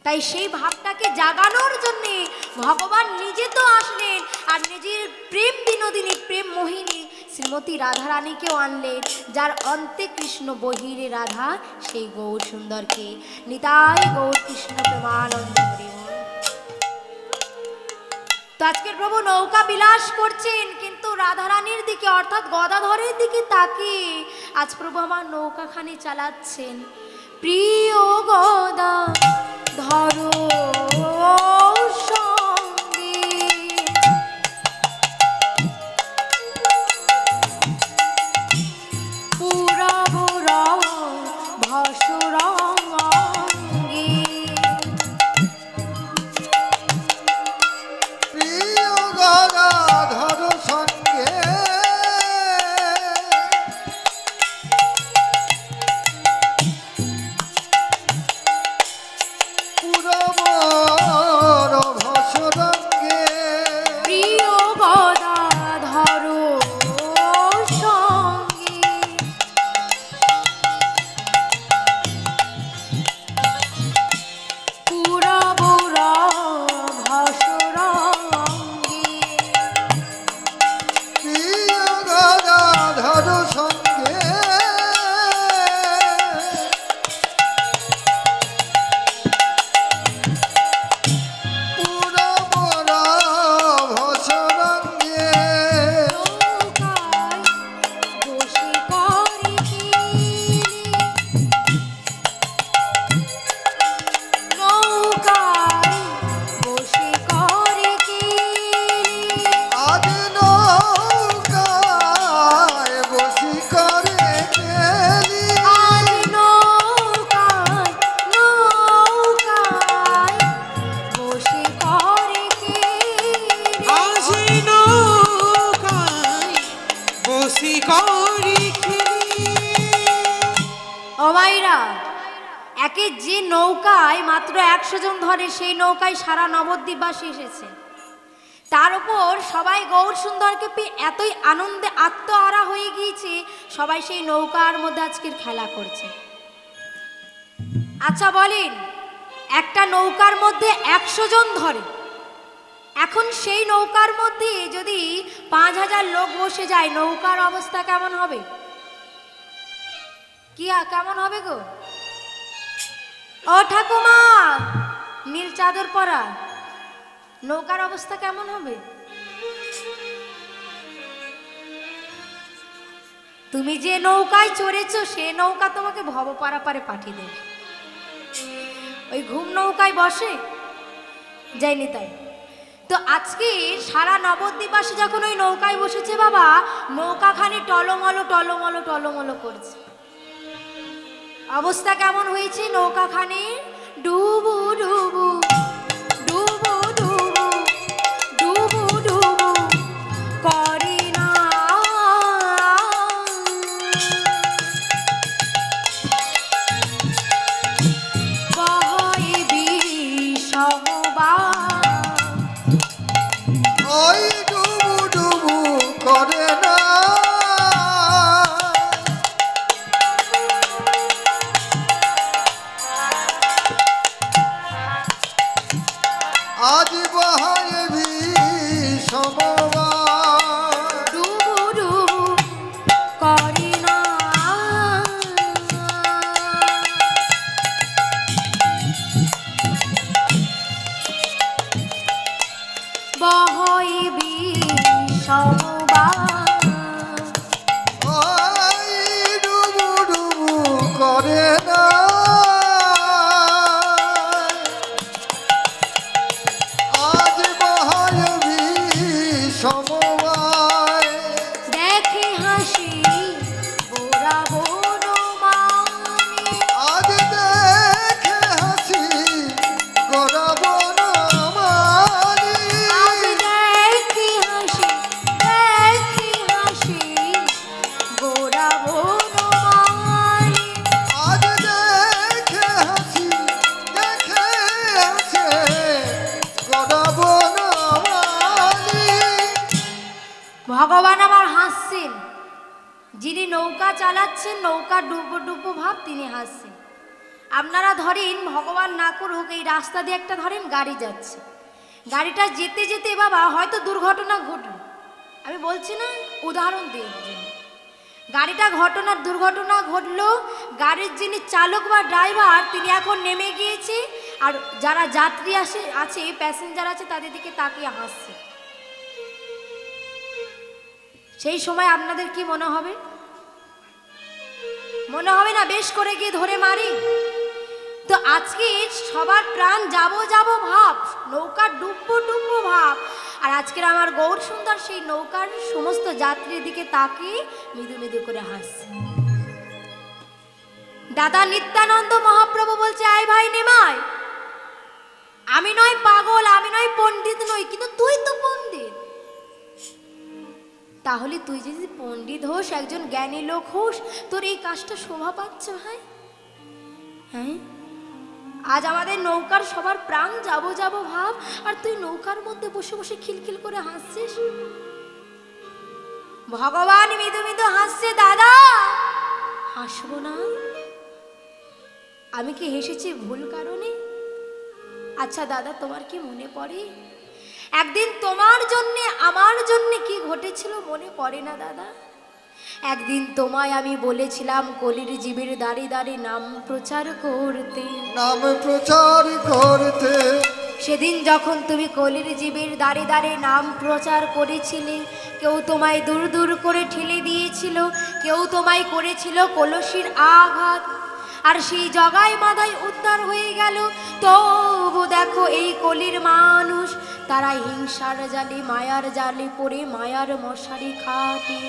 তাই সেই ভাবটাকে জাগানোর জন্য ভগবান নিজে তো আসলেন, আর নিজের প্রেম বিনোদিনী প্রেম মোহিনী শ্রীমতী রাধারানীকেও আনলেন, যার অন্তে কৃষ্ণ বহিরে রাধা, সেই গৌর সুন্দরকে। নিতাই গৌর কৃষ্ণ প্রেমানন্দ হরি বল। তো আজকের প্রভু নৌকা বিলাস করছেন, কিন্তু রাধারানীর দিকে অর্থাৎ গদাধরের দিকে তাকিয়ে আজ প্রভু আমার নৌকাখানি চালাচ্ছেন। প্রিয় গদা ধরো সঙ্গে, পুরব ভাসুরঙ্গে, প্রিয় গদাধর সঙ্গে নৌকায় মাত্র 100 জন ধরে, সেই নৌকায় সারা নবদ্বীপবাসী এসেছে। তার উপর সবাই গৌর সুন্দরকে পেয়ে এতই আনন্দে আত্মহারা হয়ে গিয়েছে, সবাই সেই নৌকার মধ্যে আজকের খেলা করছে। আচ্ছা বলেন, একটা নৌকার মধ্যে 100 জন ধরে, এখন সেই নৌকার মধ্যে যদি 5000 লোক বসে যায়, নৌকার অবস্থা কেমন হবে? কি কেমন হবে গো? ও ঠাকুমা, নীল চাদর পরা, নৌকার অবস্থা কেমন হবে? তুমি যে নৌকায় চড়েছো সে নৌকা তোমাকে ভব পারাপারে পাঠিয়ে দেবে। ওই ঘুম নৌকায় বসে যায়নি তাই। তো আজকে সারা নবদ্বীপবাসী যখন ওই নৌকায় বসেছে বাবা, নৌকাখানি টলমলো টলমলো টলমলো করছে। অবস্থা কেমন হয়েছে নৌকাখানি? ডুবু ডুবু ডুবু ডুবু ডুবু ডুবু করে না। বহে বিষমবাণ, ওই ডুবু ডুবু করে না। আজ বহায় বিষমবাণ, ডুবু ডুবু করে না। বহে বিষমবাণ, ওই ডুবু ডুবু করে না। আজ বহায় বিষমবাণ, দেখে হাসি গোরা বনমালী। আজ দেখে হাসি গোরা বনমালী। আজ দেখি হাসি, দেখি হাসি গোরা বনমালী। আজ দেখে হাসি দেখে হাসে গোরা বনমালী। ভগবান আমার হাসছেন, যিনি নৌকা চালাচ্ছেন, নৌকা ডুবো ডুবো ভাব, তিনি হাসছেন। আপনারা ধরেন, ভগবান না করুক, এই রাস্তা দিয়ে একটা ধরেন গাড়ি যাচ্ছে, গাড়িটা যেতে যেতে বাবা হয়তো দুর্ঘটনা ঘটল। আমি বলছি না, উদাহরণ দিয়ে গাড়িটা দুর্ঘটনা ঘটলো, গাড়ির যিনি চালক বা ড্রাইভার তিনি এখন নেমে গিয়েছে, আর যারা যাত্রী আছে প্যাসেঞ্জার আছে তাদের দিকে তাকিয়ে হাসছে। সেই সময় আপনাদের কি মনে হবে? মনে হবে না বেশ করে গিয়ে ধরে মারি? তো আজকে সবার প্রাণ যাবো যাবো ভাব, নৌকা ডুববো ডুববো ভাব, আর আজকের আমার গৌর সুন্দর সেই নৌকার সমস্ত যাত্রীর দিকে তাকিয়ে মৃদু মৃদু করে হাসছে। দাদা নিত্যানন্দ মহাপ্রভু বলছে, আয় ভাই নেমায়, আমি নয় পাগল, আমি নয় পণ্ডিত নই, কিন্তু তুই তো পণ্ডিত। তাহলে তুই যদি পণ্ডিত হোস, একজন জ্ঞানী লোক হোস, তোর এই কাজটা শোভা পাচ্ছে ভাই? হ্যাঁ, আজ আমাদের নৌকার সবার প্রাণ যাবো যাবো ভাব, আর তুই নৌকার মধ্যে বসে বসে খিলখিল করে হাসছিস। ভগবান মৃদু মৃদু হাসছে, দাদা হাসবো না? আমি কি হেসেছি ভুল কারণে? আচ্ছা দাদা, তোমার কি মনে পড়ে একদিন তোমার জন্যে আমার জন্যে কি ঘটেছিল? মনে পড়ে না দাদা? একদিন তোমায় আমি বলেছিলাম কলির জীবের দাঁড়ে দাঁড়ে নাম প্রচার করতে, নাম প্রচার করতে। সেদিন যখন তুমি কলির জীবের দাঁড়ে দাঁড়ে নাম প্রচার করেছিলে, কেউ তোমায় দূর দূর করে ঠেলে দিয়েছিল, কেউ তোমায় করেছিল কলসির আঘাত, আর সেই জগায় মাথায় উদ্ধার হয়ে গেল। তবু দেখো এই কলির মানুষ, তারা হিংসার জালে মায়ার জালে পড়ে মায়ার মশারি খাটে,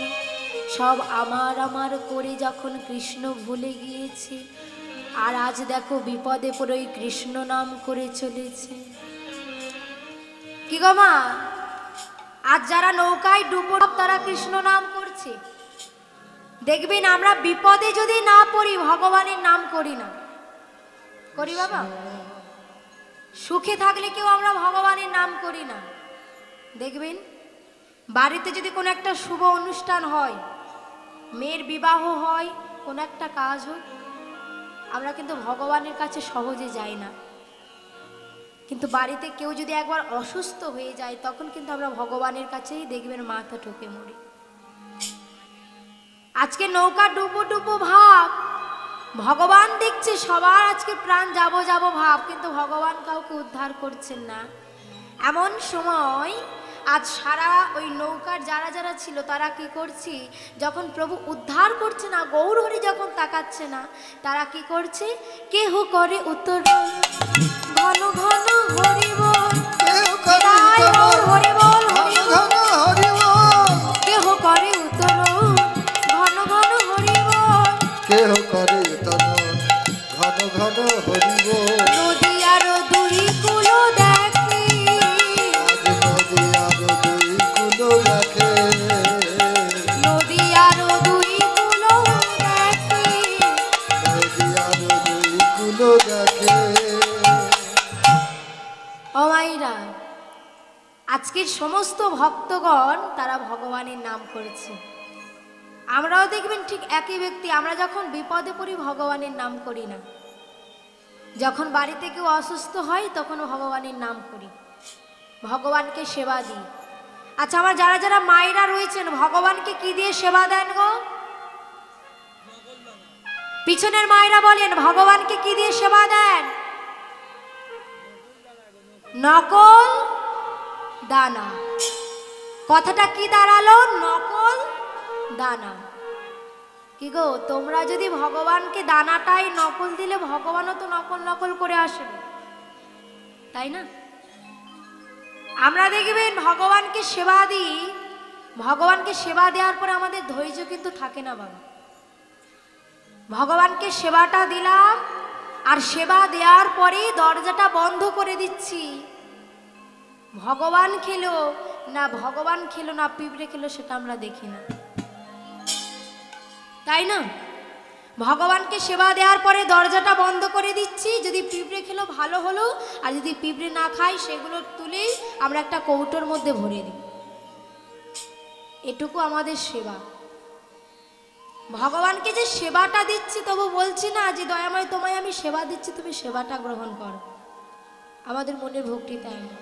সব আমার আমার করে যখন কৃষ্ণ ভুলে গিয়েছে, আর আজ দেখো বিপদে পড়ে ওই কৃষ্ণ নাম করে চলেছে। কি গো মা, আজ যারা নৌকায় ডুবো তারা কৃষ্ণ নাম করছে। দেখবেন আমরা বিপদে যদি না পড়ি, ভগবানের নাম করি না, করি বাবা? সুখে থাকলে কেউ আমরা ভগবানের নাম করি না। দেখবেন বাড়িতে যদি কোনো একটা শুভ অনুষ্ঠান হয়, মেয়ের বিবাহ হয়, কোনো একটা কাজ হোক, আমরা কিন্তু ভগবানের কাছে সহজে যাই না। কিন্তু বাড়িতে কেউ যদি একবার অসুস্থ হয়ে যায়, তখন কিন্তু আমরা ভগবানের কাছেই দেখবেন মাথা ঠুকে মরি। আজকে নৌকা ডুবো ডুবো ভাব, ভগবান দেখছে সবার আজকে প্রাণ যাবো যাবো ভাব, কিন্তু ভগবান কাউকে উদ্ধার করছেন না। এমন সময় আজ সারা ওই নৌকার যারা যারা ছিল তারা কি করছে, যখন প্রভু উদ্ধার করছে না, গৌর হরি যখন তাকাচ্ছে না, তারা কি করছে, কেহ করে উত্তর ঘন ঘন হরি বল, কেউ করে জয় উত্তরণ, গৌর হরি বল, হরি ঘন বল। ঘন হরি বল। কেহ করে উত্তর ঘন ঘন হরি বল, কেহ করে উত্তরণ, ঘন ঘন হরি বল। নদী আরো দুই কুলো দেখি, আজ নদী আরো দুই কুলো রাখে, নদী আরো দুই কুলো দেখি। নদী আরো দুই কুলো রাখে। অমাইরা, আজকের সমস্ত ভক্তগণ তারা ভগবানের নাম করেছে। আমরাও দেখবেন ঠিক একই ব্যক্তি, আমরা যখন বিপদে পড়ি ভগবানের নাম করি না, যখন বাড়িতে কেউ অসুস্থ হয় তখনও ভগবানের নাম করি, ভগবানকে সেবা দিই। আচ্ছা, আমার যারা যারা মায়েরা রয়েছেন ভগবানকে কি দিয়ে সেবা দেন গো? পিছনের মায়েরা বলেন ভগবানকে কি দিয়ে সেবা দেন? নকল দানা। কথাটা কি দাঁড়ালো? নকল দানা। কি গো, তোমরা যদি ভগবানকে দানাটাই নকল দিলে ভগবানও তো নকল নকল করে আসবে, তাই না? আমরা দেখবেন ভগবানকে সেবা দিই, ভগবানকে সেবা দেওয়ার পরে আমাদের ধৈর্য কিন্তু থাকে না বাবা। ভগবানকে সেবাটা দিলাম আর সেবা দেওয়ার পরে দরজাটা বন্ধ করে দিচ্ছি। ভগবান খেলো না, ভগবান খেলো না পিঁপড়ে খেলো, সেটা আমরা দেখি না, তাই না? ভগবানকে সেবা দেওয়ার পরে দরজাটা বন্ধ করে দিচ্ছি, যদি পিঁপড়ে খেলো ভালো হলো, আর যদি পিঁপড়ে না খাই সেগুলো তুলেই আমরা একটা কৌটোর মধ্যে ভরে দিই। এটুকু আমাদের সেবা। ভগবানকে যে সেবাটা দিচ্ছি তবু বলছি না যে দয়াময় তোমায় আমি সেবা দিচ্ছি, তুমি সেবাটা গ্রহণ করো। আমাদের মনে ভক্তি তাই না।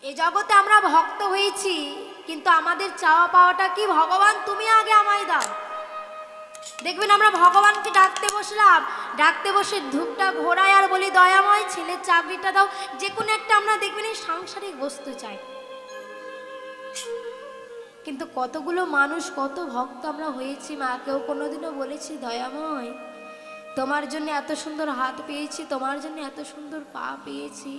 এই জগতে আমরা ভক্ত হয়েছি, কিন্তু আমাদের চাওয়া পাওয়াটা কি? ভগবান তুমি আগে আমায় দাও। দেখবেন আমরা ভগবানকে ডাকতে বসলাম, ডাকতে বসে ধূপটা ঘোরায় আর বলি দয়াময় ছেলের চাকরিটা দাও, যে কোনো একটা আমরা দেখবেন এই সাংসারিক বস্তু চাই। কিন্তু কতগুলো মানুষ, কত ভক্ত আমরা হয়েছি, মাকেও কোনোদিনও বলেছি দয়াময় তোমার জন্য এত সুন্দর হাত পেয়েছি, তোমার জন্য এত সুন্দর পা পেয়েছি,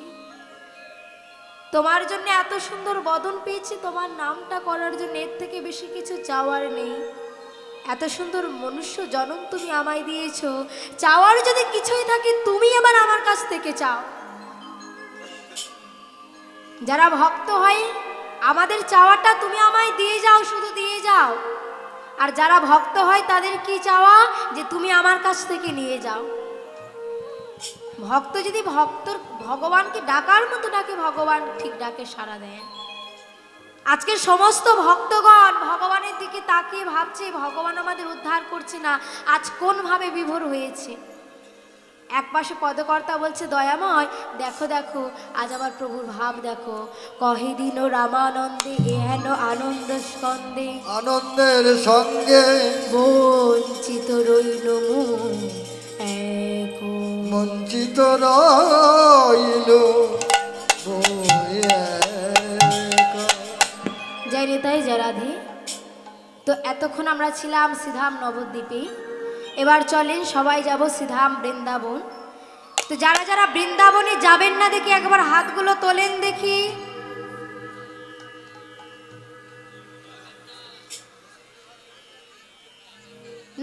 তোমার জন্য এত সুন্দর বদন পেয়েছি, তোমার নামটা করার জন্য এর থেকে বেশি কিছু চাওয়ার নেই। এত সুন্দর মনুষ্য জন্ম তুমি আমায় দিয়েছো, চাওয়ার যদি কিছুই থাকে তুমি আবার আমার কাছ থেকে চাও। যারা ভক্ত হয় আমাদের চাওয়াটা তুমি আমায় দিয়ে যাও, শুধু দিয়ে যাও। আর যারা ভক্ত হয় তাদের কি চাওয়া? যে তুমি আমার কাছ থেকে নিয়ে যাও। ভক্ত যদি ভগবানকে ডাকার মতো ডাকে, ভগবান ঠিক ডাকে সাড়া দেয়। আজকে সমস্ত ভক্তগণ ভগবানের দিকে তাকিয়ে ভাবছে ভগবান আমাদের উদ্ধার করছে না, আজ কোন ভাবে বিভোর হয়েছে। একপাশে পদকর্তা বলছে দয়াময় দেখো দেখো আজ আমার প্রভুর ভাব দেখো, কহে দিন রামানন্দে এহেন আনন্দ স্কন্দে, আনন্দের সঙ্গে বঞ্চিত রইল মন এখন। বঞ্চিত রইল জয় নিতাই জয় রাধে। তো এতক্ষণ আমরা ছিলাম শ্রীধাম নবদ্বীপে, এবার চলেন সবাই যাব শ্রীধাম বৃন্দাবন। তো যারা যারা বৃন্দাবনে যাবেন না দেখি একবার হাতগুলো তোলেন দেখি।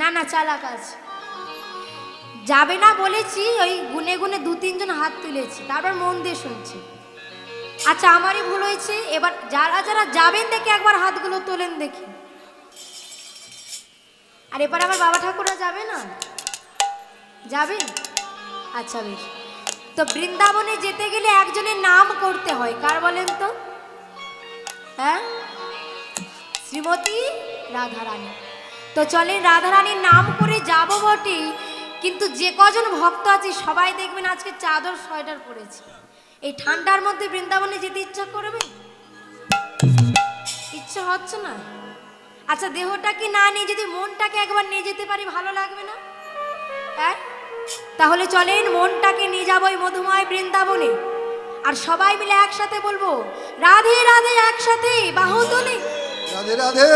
না না চালাক আছে, যাবে না বলেছি, ওই গুনে গুনে 2-3 জন হাত তুলেছি, তারপর মন দিয়ে শুনছি। আচ্ছা আমারই ভুল হয়েছে, এবার যারা যারা যাবেন দেখে একবার হাতগুলো তোলেন দেখি। আর এবার আমার বাবা ঠাকুররা যাবে না, যাবেন? আচ্ছা বেশ। তো বৃন্দাবনে যেতে গেলে একজনের নাম করতে হয়, কার বলেন তো? হ্যাঁ, শ্রীমতী রাধারানী। তো চলেন রাধারানীর নাম করে যাব বটে, কিন্তু যে কজন ভক্ত আছে সবাই দেখবেন আজকে চাদর সোয়েটার পরেছে। এই ঠান্ডার মধ্যে বৃন্দাবনে যেতে ইচ্ছা করবে? ইচ্ছা হচ্ছে না? আচ্ছা দেহটাকে না নিয়ে যদি মনটাকে একবার নিয়ে যেতে পারি ভালো লাগবে না? হ্যাঁ, তাহলে চলেন মনটাকে নিয়ে যাবো এই মধুময় বৃন্দাবনে, আর সবাই মিলে একসাথে বলবো রাধে রাধে, একসাথে বাহু তুলে রাধে রাধে।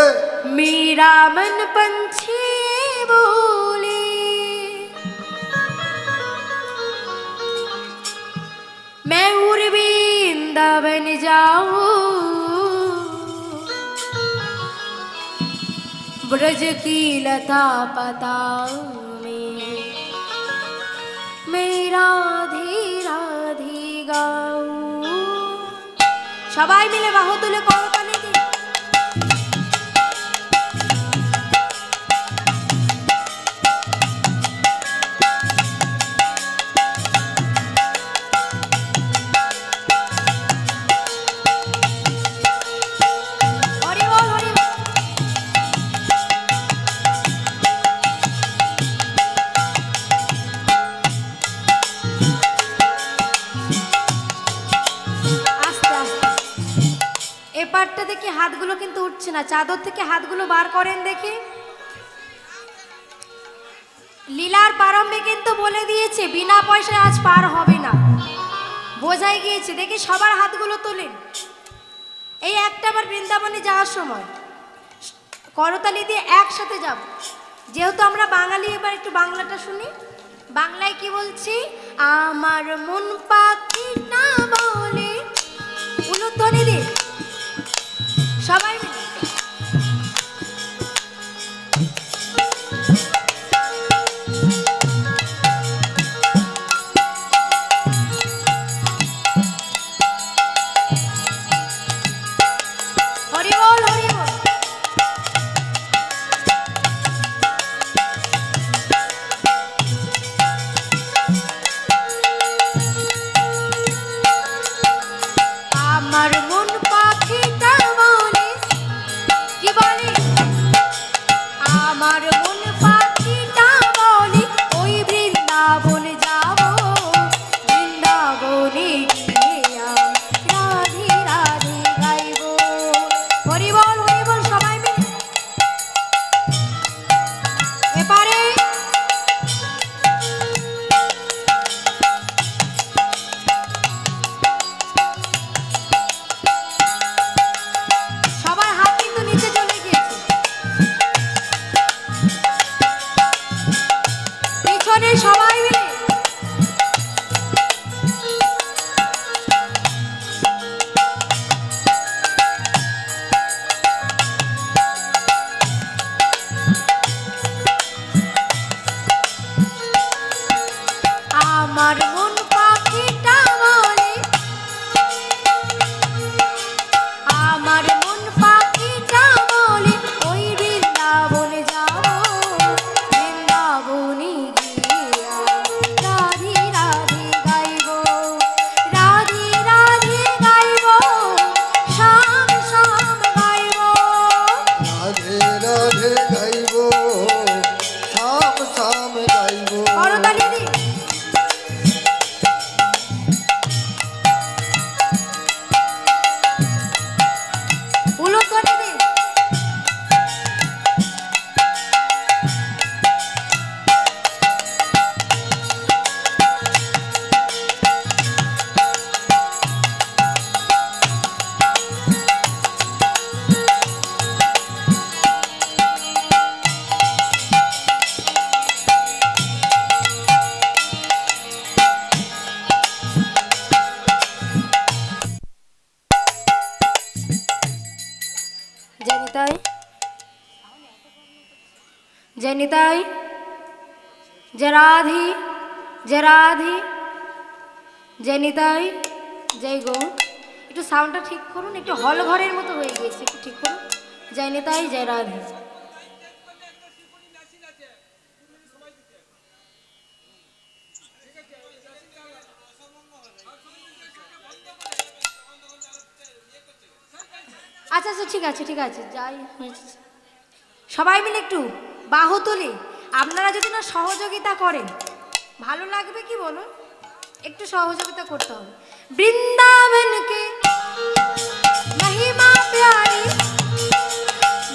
मेरा मन पंछी बोले, मैं उड़ वृंदावन जाऊं, ब्रज की लता पता में मैं राधे राधे गाऊं। সবাই মিলে বাহু তুলে করতালি দিই। হরি বল হরি বল। আস্তে আস্তে এপারটা দেখি হাতগুলো কিন্তু উঠছে না, চাদর থেকে হাতগুলো বার করেন দেখি। লীলার প্রারম্ভে কিন্তু বলে দিয়েছে বিনা পয়সায় আজ পার হবে না, বোঝাই গিয়েছে। দেখি সবার হাতগুলো তোলেন। এই একটা বার বৃন্দাবনে যাওয়ার সময় করতালি দিয়ে একসাথে যাব, যেহেতু আমরা বাঙালি। এবার একটু বাংলাটা শুনি। বাংলায় কি বলছি? আমার মন পাখিটা বলে, উলুধ্বনি দিয়ে সবাই মিলে। হরি বল হরি বল। আমার মন পাখিটা বলে, কি বলে? আমার মন পাখিটা বলে ওই বৃন্দাবন যাব, বৃন্দাবনে গিয়ে রাধে রাধে গাইব। হরি বল সবাই মিলে এপারে। সবার হাত কিন্তু নিচে চলে গিয়েছে, পিছনে সবাই মিলে। আমার মন পাখিটা বলে, আমার মন পাখিটা বলে ওই বৃন্দাবনে যাব, বৃন্দাবনে গিয়া রাধে রাধে গাইব, রাধে রাধে গাইব, শাম শাম গাইব। রাধে রাধে গাইব, শাম শাম গাইব। করতালি দি। উলুধ্বনি দি। জনিতাই জনিতাই, জয় রাধে জয় রাধে, জনিতাই জয় গো। একটু সাউন্ডটা ঠিক করুন, একটু হল ঘরের মতো হয়ে গিয়েছে, একটু ঠিক করুন। জনিতাই জয় রাধে। ঠিক আছে ঠিক আছে, যাই হয়েছে। সবাই মিলে একটু বাহু তুলি। আপনারা যদি না সহযোগিতা করেন ভালো লাগবে কি বলো? একটু সহযোগিতা করতে হবে। বৃন্দাবন কে महिमा प्यारी,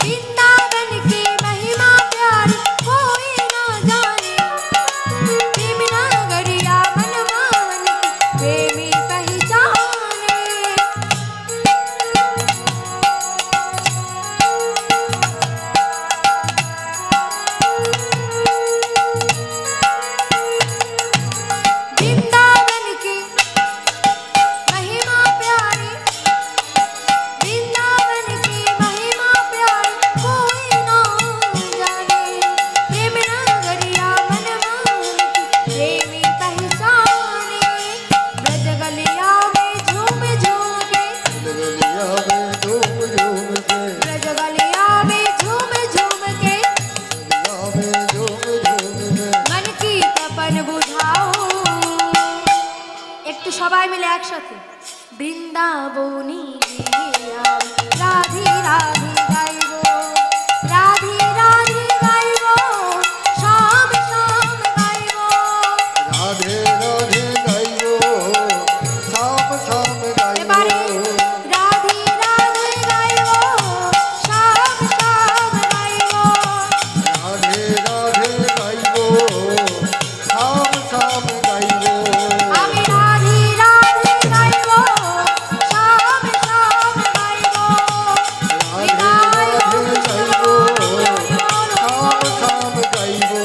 वृंदावन की महिमा प्यारी, कोई ना जाने। प्रेम नगरिया मनमान की प्रेमी पहचाने। वृंदावन की महिमा प्यारी, वृंदावन की महिमा प्यारी, कोई ना जाने। प्रेम नगरिया मनमान की प्रेमी पहचाने। ब्रज गलिया में झूम झूम के, गलिया में झूम झूम के, ब्रज गलिया में झूम झूम के, गलिया में झूम झूम के, मन की तपन बुझाओ। একটু সবাই মিলে একসাথে। বৃন্দাবনী গিয়ে রাধে রাধে গাইব, রাধে রাধে গাইব, শাম শাম গাইব। রাধে রাধে গাইবো, শাম শাম এবারে গাইবো, রাধে রাধে গাইব, শাম শাম গাইব। রাধে রাধে গাইবো, শাম শাম গাইবো, আমি রাধে রাধে গাইব, শাম শাম গাইব। রাধে রাধে গাইবো, শাম শাম গাইবো,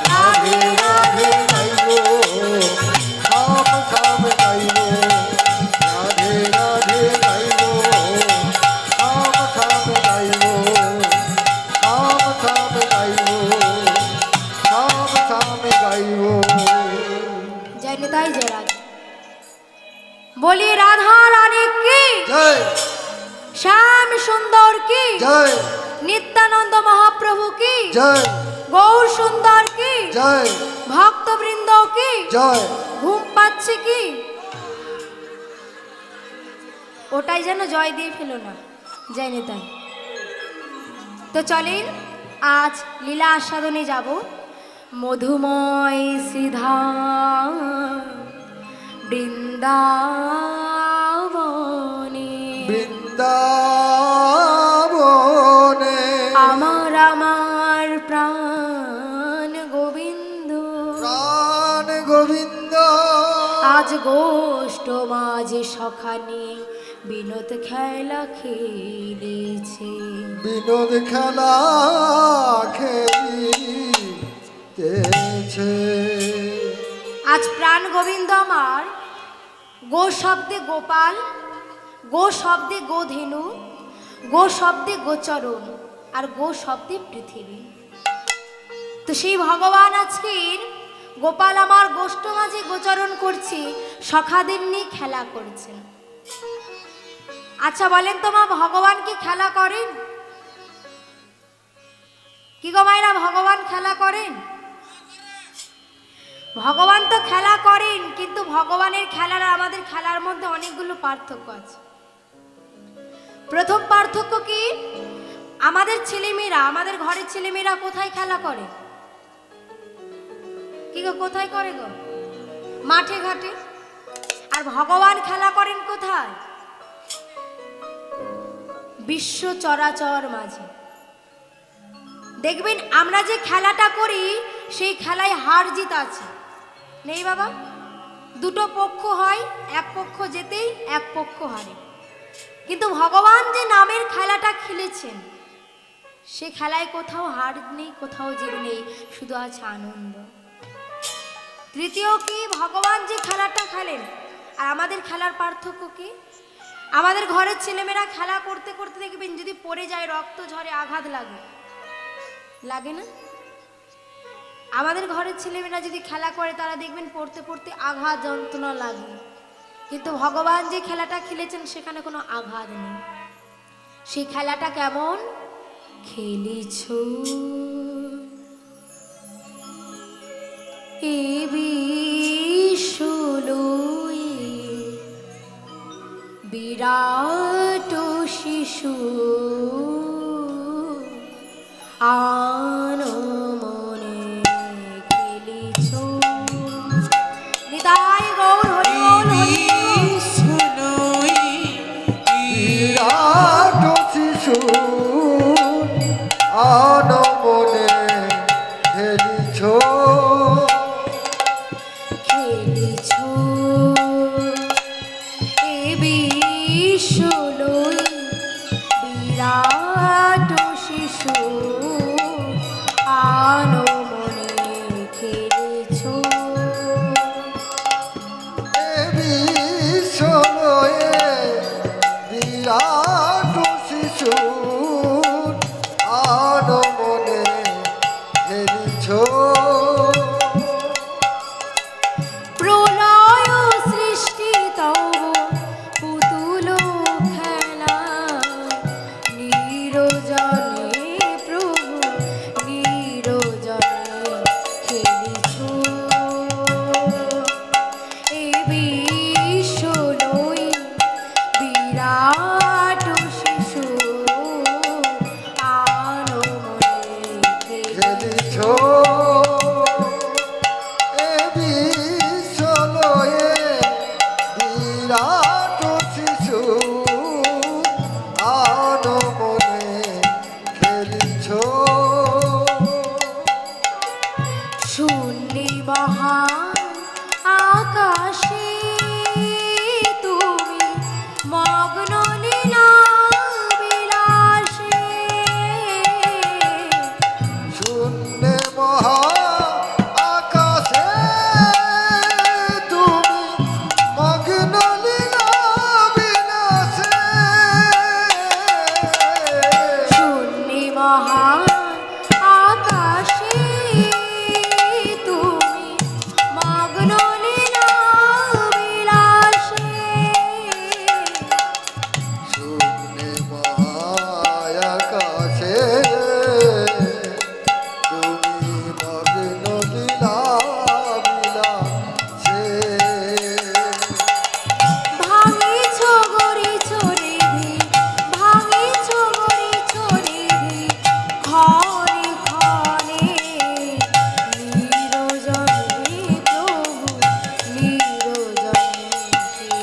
রাধে রাধে গাইবো, শাম শাম গাইবো, রাধে রাধে গাইবো, শাম শাম গাইবো, শাম শাম গাইবো, শাম শাম গাইবো। জয় নিতাই জয় রাধে। বলিए राधा रानी की, জয় श्याम सुंदर की, জয় नित्यानंद महाप्रभु की, জয় गौर सुंदर की, জয় भक्त वृंद की, জয়। ঘুম পাচ্ছে কি? ওটাই যেন জয় দিয়ে ফেলো না। জয় নিতাই। তো চলেন আজ লীলা আস্বাদনে যাব। মধুময় শ্রীধাম বৃন্দাবনে, বৃন্দাবনে আমার আমার প্রাণ গোবিন্দ, প্রাণ গোবিন্দ আজ গোষ্ঠ মাঝে সখানে বিনোদ খেলা খেলেছে। বিনোদ খেলা খেলিতেছে। আজ প্রাণ গোবিন্দ আমার গো শব্দে গোপাল, গো শব্দে গোধেনু, গো শব্দে গোচরণ, আর গো শব্দে পৃথিবী। তো সেই ভগবান আজকের গোপাল আমার গোষ্ঠ মাঝে গোচরণ করছে, সখাদের নিয়ে খেলা করছেন। আচ্ছা বলেন তো মা, ভগবান কি খেলা করেন? কি গো মায়েরা, ভগবান খেলা করেন? ভগবান তো খেলা করেন, কিন্তু ভগবানের খেলার আর আমাদের খেলার মধ্যে অনেকগুলো পার্থক্য আছে। প্রথম পার্থক্য কি? আমাদের ছেলেমেয়েরা, আমাদের ঘরের ছেলেমেয়েরা কোথায় খেলা করে? কি গো, কোথায় করে গো? মাঠে ঘাটে। আর ভগবান খেলা করেন কোথায়? বিশ্ব চরাচর মাঝে। দেখবেন আমরা যে খেলাটা করি সেই খেলায় হার জিত আছে, নেই বাবা? দুটো পক্ষ হয়, এক পক্ষ জেতেই এক পক্ষ হারে। কিন্তু ভগবান যে নামের খেলাটা খেলেছেন সে খেলায় কোথাও হার নেই, কোথাও জিত নেই, শুধু আছে আনন্দ। তৃতীয় কি? ভগবান যে খেলাটা খেলেন আর আমাদের খেলার পার্থক্য কি? আমাদের ঘরের ছেলেমেয়েরা খেলা করতে করতে দেখবেন যদি পড়ে যায়, রক্ত ঝরে, আঘাত লাগে, লাগে না? আমাদের ঘরের ছেলেমেয়েরা যদি খেলা করে তারা দেখবেন পড়তে পড়তে আঘাত যন্ত্রণা লাগে। কিন্তু ভগবান যে খেলাটা খেলেছেন সেখানে কোনো আঘাত নেই। সেই খেলাটা কেমন? খেলিছ এ বিশ্বলয়ে বিরাট শিশু শিশু আনমনে খেলিছ। নিতাই গৌর হরি বল, হরি বল। শুনুই বিরাট শিশু আনমনে খেলিছ। খেলিছ এ বিশ্বলই বিরাট শিশু আনমনে খেলিছ। এ বিশ্বলয়ে বিরাট শিশু আনমনে খেলিছ। প্রলয় সৃষ্টি তব পুতুল খেলা নিরজনে প্রভু নিরজনে খেলিছ। এ বিশ্বলই বিরাট শিশু আনমনে খেলিছ। খেলিছ এ বিশ্বলয়ে বিরাট শিশু আনমনে খেলিছ। শূন্যে মহান আকাশে তুমি মগ্ন লীলা বিলাসে। শূন্যে মহা আকাশে তুমি মগ্ন লীলা বিলাসে। শূন্যে মহান আকাশে তুমি মগ্ন লীলা বিলাসে। শূন্যে মহা আকাশে তুমি মগ্ন লীলা বিলাসে। ভাঙিছ গড়িছ রেধি, ভাঙিছ গড়িছ রেধি, ক্ষণে ক্ষণে নিরজনে প্রভু নিরজনে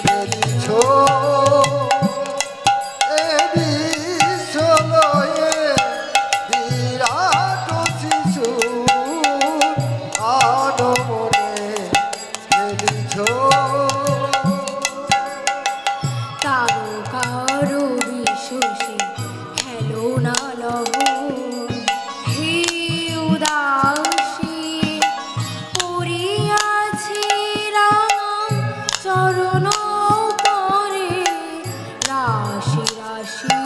খেলিছ এ বিশ্বলয়ে বিরাট শিশু আনমনে খেলিছ। তারকার বিশ্বসে খেলো না লহ, হে উদাসী পড়িয়াছি রাম চরণ পরে রাশি রাশি।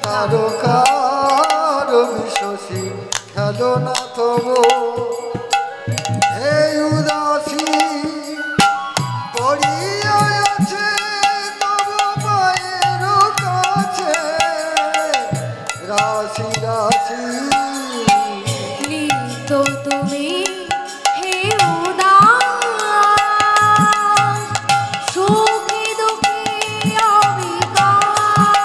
তারকার বিশ্বসী খেলো না তব হে উদাসী পড়িয়া আছে তব পায়ের কাছে রাশি রাশি। লিপ্ত তুমি হে উদাস, সুখে দুঃখে অবিকার।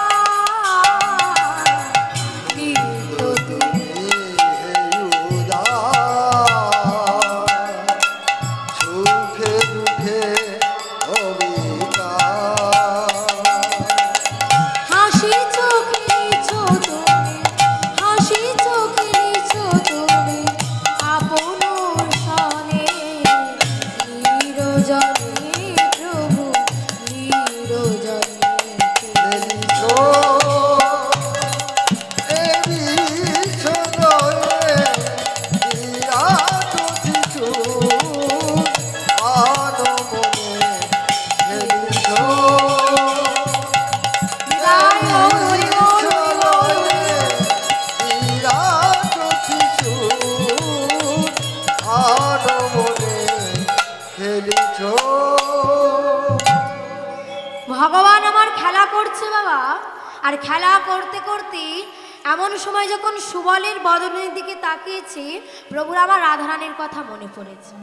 লিপ্ত তুমি হে উদাস সুখে দুঃখে অবিকার। হাসি চোখেছ তুমি, হাসি চোখেছ তুমি আপন সনে নিরজনে প্রভু নিরজনে খেলিছ এ বিশ্বলয়ে বিরাট শিশু আনমনে খেলিছ। নিতাই গৌর হরি বল, হরি বল। বিরাট শিশু আনমনে খেলিছ। ভগবান আমার খেলা করছে বাবা, আর খেলা করতে করতে এমন সময় যখন সুবলের বদনের দিকে তাকিয়েছি, প্রভুর আমার রাধারানীর কথা মনে পড়েছে।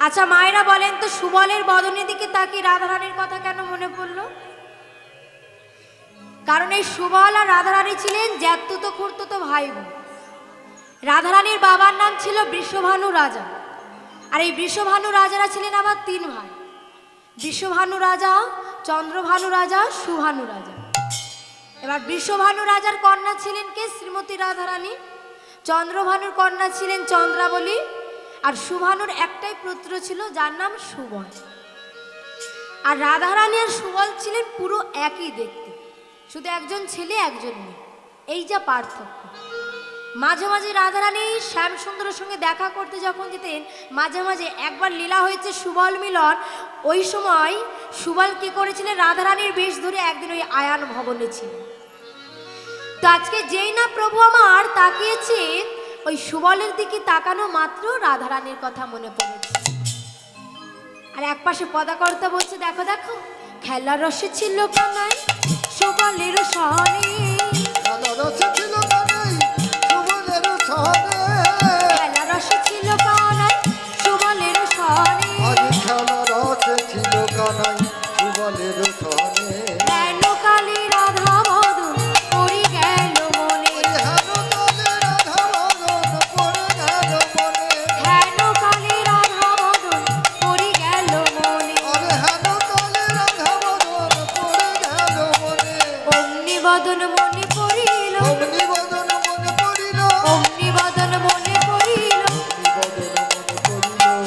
আচ্ছা মায়েরা বলেন তো, সুবলের বদনের দিকে তাকিয়ে রাধারানীর কথা কেন মনে পড়লো? কারণ এই সুবল আর রাধারানী ছিলেন জ্যাঠতুতো খুড়তুতো ভাই বোন। রাধারানীর বাবার নাম ছিল বৃষভানু রাজা, আর এই বৃষভানু রাজারা ছিলেন আবার তিন ভাই, বৃষভানু রাজা, চন্দ্রভানু রাজা, সুভানু রাজা। এবার বৃষভানু রাজার কন্যা ছিলেন কে? শ্রীমতী রাধারানী। চন্দ্রভানুর কন্যা ছিলেন চন্দ্রাবলী, আর সুভানুর একটাই পুত্র ছিল যার নাম সুবল। আর রাধারানী আর সুবল ছিলেন পুরো একই দেখতে, শুধু একজন ছেলে একজন মেয়ে, এই যা পার্থক্য। মাঝে মাঝে রাধারানী শ্যামসুন্দরের সঙ্গে দেখা করতে যখন যেতেন, মাঝে মাঝে একবার লীলা হয়েছে সুবল মিলন, ওই সময় সুবল কি করেছিলেন, রাধারানীর বেশ ধরে একদিন ওই আয়ান ভবনে ছিলেন। তো আজকে যেই না প্রভু আমার তাকিয়েছে, ওই সুবলের দিকে তাকানো মাত্র রাধারানীর কথা মনে পড়েছে। আর একপাশে পদাকর্তা বলছে, দেখো দেখো খেলার রসে ছিল কানাই সুবলের সনে, খেলার রসে ছিল কানাই সুবলের সনে, খেলার রসে ছিল কানাই সুবলের সনে, আজ খেলার রসে ছিল কানাই সুবলের সনে, হেন কালী রাধা মদন পড়ি গেল মনে, হেন কালে রাধা মদন পড়ে গেল মনে, হেন কালী রাধা মদন পড়ি গেল মনে, আরে হেন কালে রাধা মদন পড়ে গেল মনে, অগ্নিবদন মনে পড়িল, অগ্নিবদন মনে পড়িল, অগ্নিবদন মনে পড়িল, অগ্নিবদন মনে পড়িল,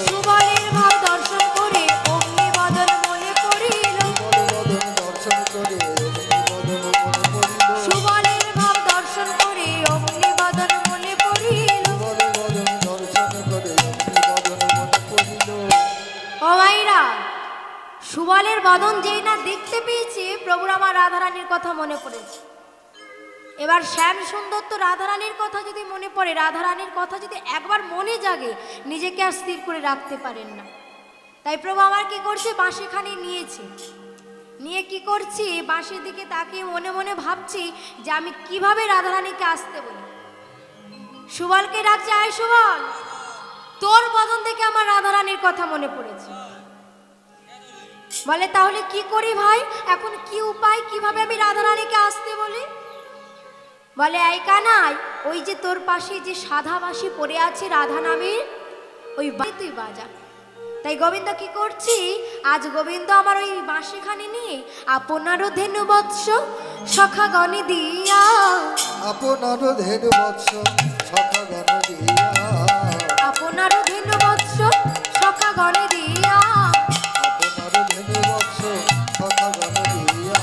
সুবলের ভাব দর্শন করে অগ্নিবদন মনে পড়িল, সুবলবদন দর্শন করে অগ্নিবদন মনে পড়িল, সুবলের ভাব দর্শন করে অগ্নিবদন মনে পড়িল। সুবলবদন দর্শন করে অগ্নিবদন মনে পড়িল। ও ভাইরা, সুবলের বদন যেই না দেখতে পেয়েছে, প্রভুর আমার রাধারানীর কথা মনে পড়েছে। এবার শ্যাম সুন্দর তো রাধারানীর কথা যদি মনে পড়ে, রাধারানীর কথা যদি একবার মনে জাগে, নিজেকে আর স্থির করে রাখতে পারেন না। তাই প্রভু আমার কি করছে, বাঁশিখানি নিয়েছে, নিয়ে কি করছি, বাঁশির দিকে তাকিয়ে মনে মনে ভাবছি যে আমি কিভাবে রাধারানীকে আসতে বলি। সুবলকে ডাকছে, আয় সুবল, তোর বদন থেকে আমার রাধারানীর কথা মনে পড়েছে। বলে তাহলে কি করি ভাই, এখন কি উপায়, কিভাবে আমি রাধারানীকে আসতে বলি? বলে এই কানাই, ওই যে তোর পাশে যে সাদা বাঁশি পড়ে আছে রাধা নামের, ওই তুই বাজা। তাই গোবিন্দ কি করছি, আজ গোবিন্দ আমার ওই বাঁশিখানি নিয়ে আপনার ধেনু বৎস সখা গণে দিয়া, আপনার ধেনু বৎস সখা গণ দিয়া, আপনার ধেনু বৎস সখা গণে দিয়া, আপনার ধেনু বৎস সখা গণ দিয়া,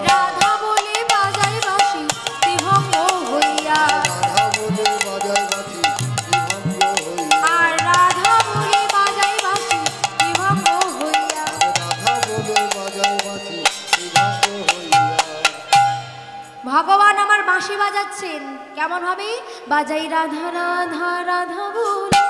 রাধা বলে বাজায় বাঁশি বিভঙ্গ হইয়া, রাধা বলে বাজায় বাঁশি বিভঙ্গ হইয়া, আর রাধা বলে বাজায় বাঁশি বিভঙ্গ হইয়া। রাধা বলে বাজায় বাঁশি বিভঙ্গ হইয়া। ভগবান আমার বাঁশি বাজাচ্ছেন কেমন হবে, বাজাই রাধা রাধা রাধা বলে,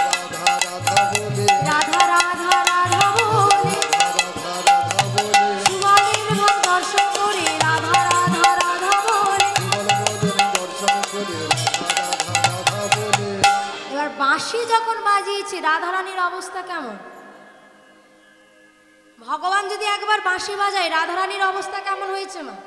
রাধা রাধা বলে, রাধা রাধা রাধা বলে, রাধা রাধা বলে, সুবলের ভাব দর্শন করে রাধা রাধা রাধা বলে। সুবলবদন দর্শন করে রাধা রাধা বলে। এবার বাঁশি যখন বাজিয়েছে, রাধারানীর অবস্থা কেমন? ভগবান যদি একবার বাঁশি বাজায়, রাধারানীর অবস্থা কেমন হয়েছে মা?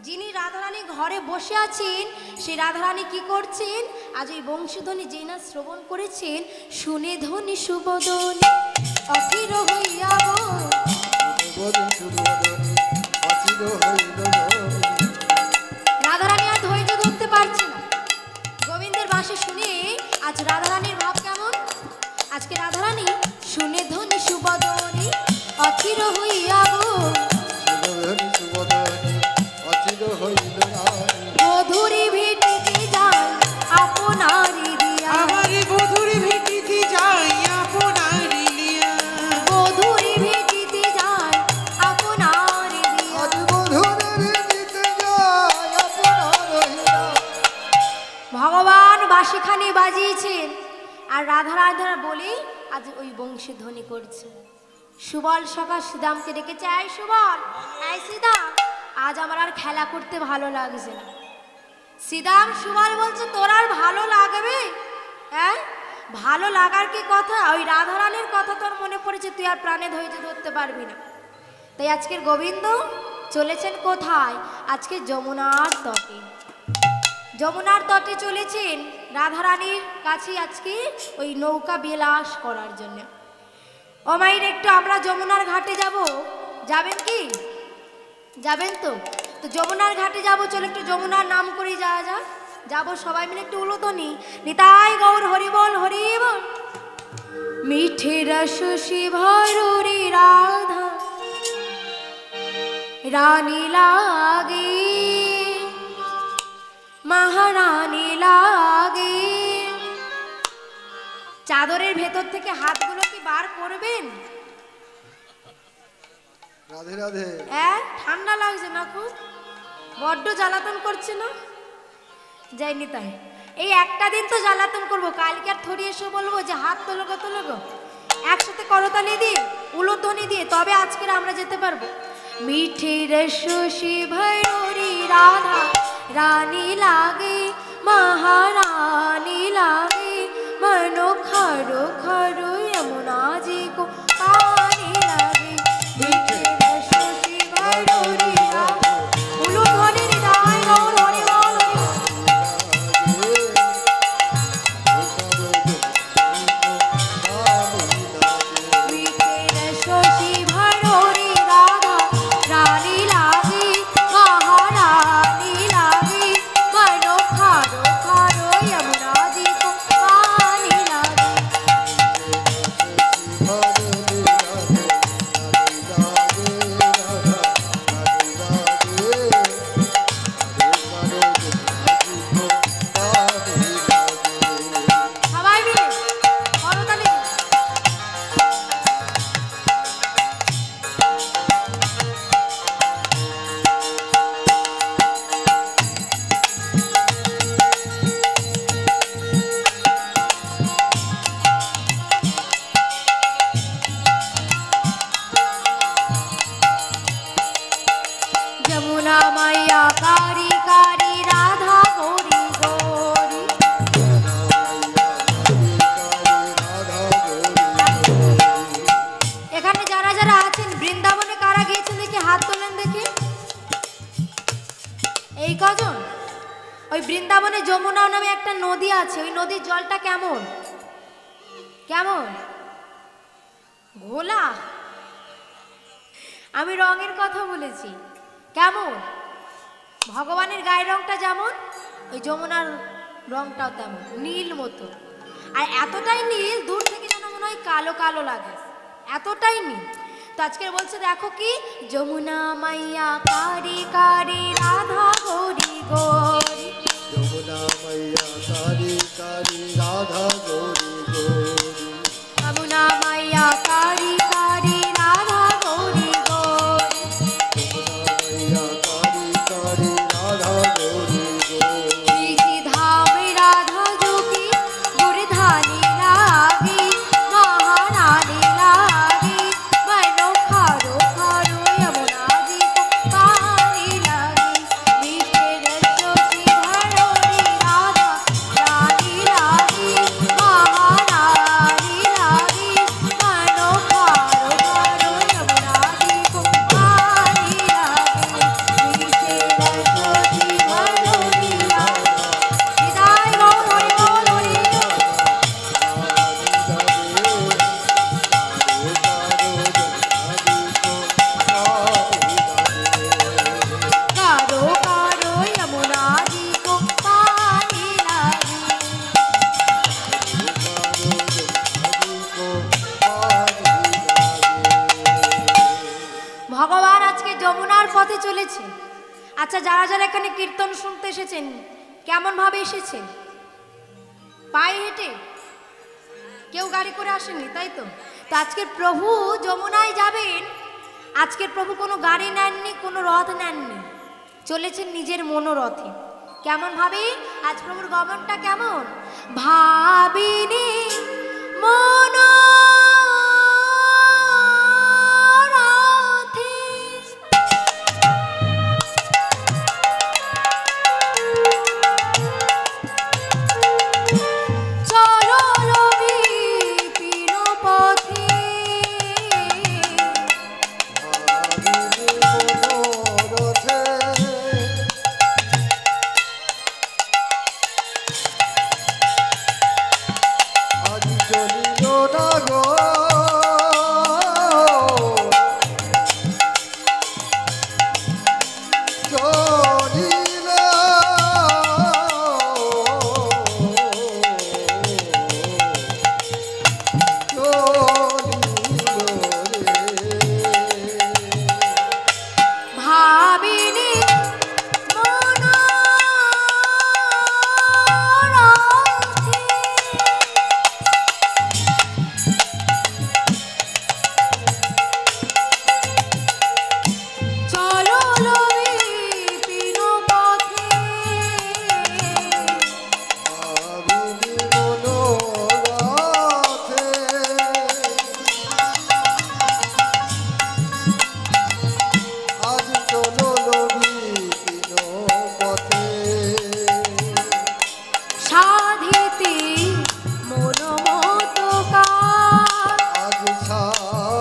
যিনি রাধারানী ঘরে বসে আছেন, সেই রাধারানী কি করছেন, আজ ওই বংশীধ্বনি যেই না শ্রবণ করেছেন, শুনে ধ্বনি সুবদনী অধীর হইয়া গো। বদন সুবদনী অচির হইল ধনী। রাধারানী আর ধৈর্য ধরতে পারছে না, গোবিন্দের বাঁশি শুনে আজ রাধারানীর ভাব কেমন? আজকে রাধারানী শুনে ধ্বনি সুবদনী অধীর হইয়া গো, সুবদনী সুবদনী অচির হইল রানী। মধুরী ভিটিতে যায় আপনারি দিয়া, আমারে বধুরে ভেটিতে যাই আপনারি লিয়া, মধুরী ভিটিতে যায় আপনারি দিয়া। আজ মধুরের দিতে যায় আপনার হীরা। ভগবান বাঁশিখানি বাজিয়েছেন, আর রাধা রাধা বলে আজ ওই বংশী ধ্বনি করছে। সুবল সখা শ্রীদামকে ডেকেছে, আয় সুবল, আয় শ্রীদাম, আজ আমার আর খেলা করতে ভালো লাগছে না। শ্রীদাম সুবল বলছে, তোর আর ভালো লাগবে? হ্যাঁ, ভালো লাগার কি কথা, ওই রাধারানীর কথা তোর মনে পড়েছে, তুই আর প্রাণে ধৈর্য ধরতে পারবি না। তাই আজকের গোবিন্দ চলেছেন কোথায়? আজকে যমুনার তটে। যমুনার তটে চলেছেন রাধারানীর কাছে আজকে ওই নৌকা বিলাস করার জন্য। ও মায়ের একটু আমরা যমুনার ঘাটে যাব, যাবেন কি? যাবেন তো? তো যমুনার ঘাটে যাব, চলো একটু যমুনার নাম করে যাওয়া যাক। যাবো সবাই মিলে একটু উলুধ্বনি, নিতাই গৌর হরিবল হরিবল। মিঠে রস শিভরি রাধা রানী লাগে, মহারানী লাগে। চাদরের ভেতর থেকে হাতগুলো কি বার করবেন? রাধে রাধে। হ্যাঁ, ঠান্ডা লাগছে না? খুব বড্ড জ্বালাতন করছে না? যাইনি তাই, এই একটা দিন তো জ্বালাতন করবো, কালকে আর থরি এসে বলবো যে হাত তোলো গো তোলো গো। একসাথে করতালি দিয়ে উলুধ্বনি দিয়ে তবে আজকের আমরা যেতে পারবো। মিঠে রস শিভরি রাধা রানী লাগে, মহারানী লাগে। মনো খরো খরো যমুনা জি কো পানি লাগে। মিঠে রস শিভরি রাধা, উলুধ্বনি নিতাই গৌর হরিবল হরিবল। মিঠে রস শিভরি রাধা রানী লাগে, মহারানী লাগে। মনো খরো খরো যমুনা জি কো পানি লাগে। সবাই মিলে করতালি দিয়ে। যমুনা মাইয়া কারি কারি রাধা গৌরী গৌরী। এখানে যারা যারা আছেন বৃন্দাবনে কারা গিয়েছেন দেখি হাত তোলেন দেখি। এই কজন? ওই বৃন্দাবনে যমুনা নামে একটা নদী আছে, ওই নদীর জলটা কেমন? কেমন? ঘোলা? আমি রঙের কথা বলেছি। কেমন? ভগবানের গায়ের রংটা যেমন, ওই যমুনার রংটাও তেমন, নীল মতো। আর এতটাই নীল, দূর থেকে যেন মনে হয় কালো কালো লাগে, এতটাই নীল। তো আজকে বলছে দেখো কি, যমুনা মাইয়া কারি কারি রাধা গৌরী গৌরী। যমুনা মাইয়া কারি কারি রাধা গৌরী গৌরী। যমুনা মাইয়া কারি কারি রাধা গৌরী গৌরী। যমুনা মাইয়া কারি কারি রাধা গৌরী গৌরী। নিশি ধামে রাধা যোগী গুরধানী লাগি, মহারানী লাগি। মনো খারো খারো যমুনা জি কো পানি লাগি। মিঠে রস শিভরি রাধা রানী লাগি, মহারানী লাগি। মনো খারো খারো যমুনা জি কো পানি লাগি। মিঠে রস শিভরি রাধা। নিতাই গৌর হরিবল হরিবল। কারো কারো যমুনা জি কো পানি লাগে। ভগবান আজকে যমুনার পথে চলেছে। আচ্ছা, যারা যারা এখানে কীর্তন শুনতে এসেছেন কেমন ভাবে এসেছেন? পায়ে হেঁটে? কেউ গাড়ি করে আসেননি, তাই তো? তো আজকের প্রভু যমুনায় যাবেন, আজকের প্রভু কোনো গাড়ি নেননি, কোনো রথ নেননি, চলেছেন নিজের মনোরথে। কেমন ভাবে? আজ প্রভুর গমনটা কেমন? ভাবিনি মনোরথে চলো বিপিন পথে।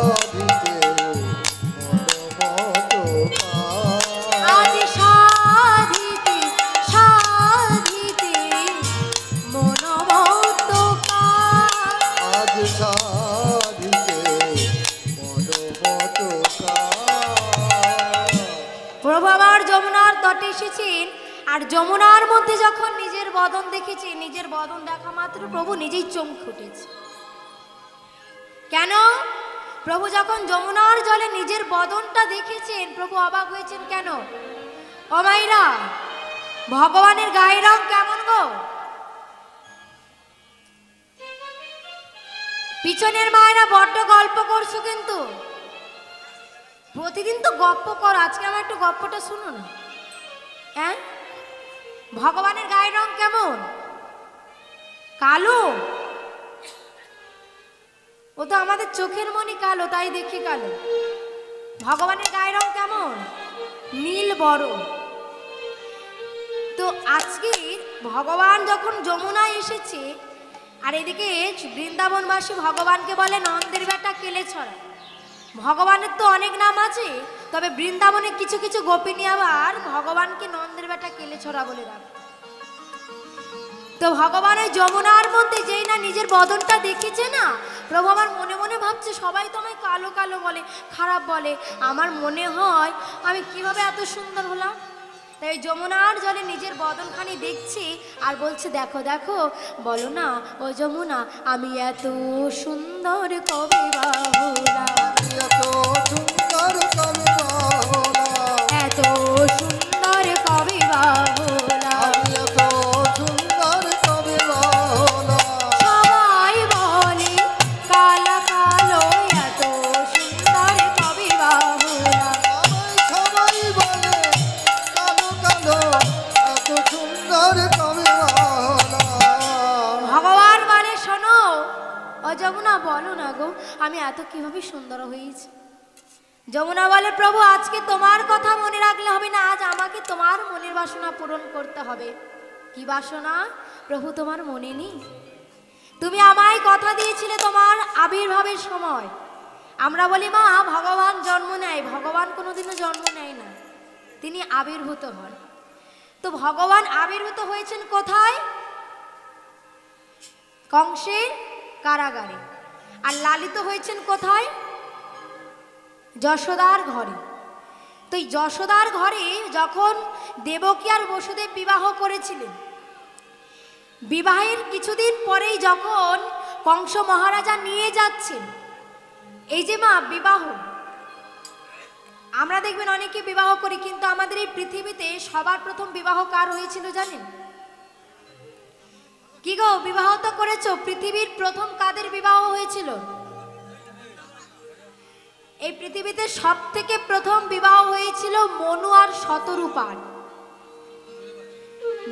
সাধিতে মনোমত কাজ। আজ সাধিতে মনোমত কাজ। প্রভু আবার যমুনার তটে এসেছেন, আর যমুনার মধ্যে যখন নিজের বদন দেখেছে, নিজের বদন দেখা মাত্র প্রভু নিজেই চমকে উঠেছে। কেন? প্রভু যখন যমুনার জলে নিজের বদনটা দেখেছেন, প্রভু অবাক হয়েছেন। কেন? ও মাইরা, ভগবানের গায়ের রং কেমন গো? পিছনের মায়েরা বড্ড গল্প করছো, কিন্তু প্রতিদিন তো গপ্প কর, আজকে আমার একটু গপ্পটা শুনো না। হ্যাঁ, ভগবানের গায়ের রং কেমন? কালো? ও তো আমাদের চোখের মনি কালো, তাই দেখি কালো। ভগবানের গায়ের রং কেমন? নীল বরণ। তো আজকে ভগবান যখন যমুনায় এসেছে, আর এদিকে বৃন্দাবনবাসী ভগবানকে বলে নন্দের বেটা কেলেছড়া। ভগবানের তো অনেক নাম আছে, তবে বৃন্দাবনে কিছু কিছু গোপিনী আবার ভগবানকে নন্দের বেটা কেলেছড়া বলে ডাকে। তো ভগবান ওই যমুনার মধ্যে যেই না নিজের বদনটা দেখেছে না, প্রভু আমার মনে মনে ভাবছে সবাই তো আমায় কালো কালো বলে, খারাপ বলে, আমার মনে হয় আমি কিভাবে এত সুন্দর হলাম। তাই যমুনার জলে নিজের বদনখানি দেখছি আর বলছে, দেখো দেখো, বলো না ও যমুনা, আমি এত সুন্দর কবে বা হলাম, এত সুন্দর কবে হলাম, এত সুন্দর কবে বা হলাম। আমি এত সুন্দর কবে হলাম। সবাই বলে কালো কালো, এত সুন্দর কবে বা হলাম। আমায় সবাই বলে কালো কালো, এত সুন্দর কবে হলাম। ভগবান বলে, শোনো ও যমুনা, বলো না গো আমি এত কিভাবে সুন্দর হয়েছি। যমুনা বলে, প্রভু আজকে তোমার কথা মনে রাখলে হবে না, আজ আমাকে তোমার মনের বাসনা পূরণ করতে হবে। কি বাসনা? প্রভু তোমার মনে নেই? তুমি আমায় কথা দিয়েছিলে তোমার আবির্ভাবের সময়। আমরা বলি মা ভগবান জন্ম নেয়, ভগবান কোনোদিনও জন্ম নেয় না, তিনি আবির্ভূত হন। তো ভগবান আবির্ভূত হয়েছেন কোথায়? কংসের কারাগারে। আর লালিত হয়েছেন কোথায়? যশোদার ঘরে। তো এই যশোদার ঘরে যখন দেবকী আর বসুদেব বিবাহ করেছিলেন, বিবাহের কিছুদিন পরেই যখন কংস মহারাজা নিয়ে যাচ্ছেন, এই যে মা বিবাহ, আমরা দেখবেন অনেকে বিবাহ করি, কিন্তু আমাদের এই পৃথিবীতে সবার প্রথম বিবাহ কার হয়েছিল জানেন? কি গো, বিবাহ তো করেছো, পৃথিবীর প্রথম কাদের বিবাহ হয়েছিল? এই পৃথিবীতে সব থেকে প্রথম বিবাহ হয়েছিল মনু আর শতরূপার।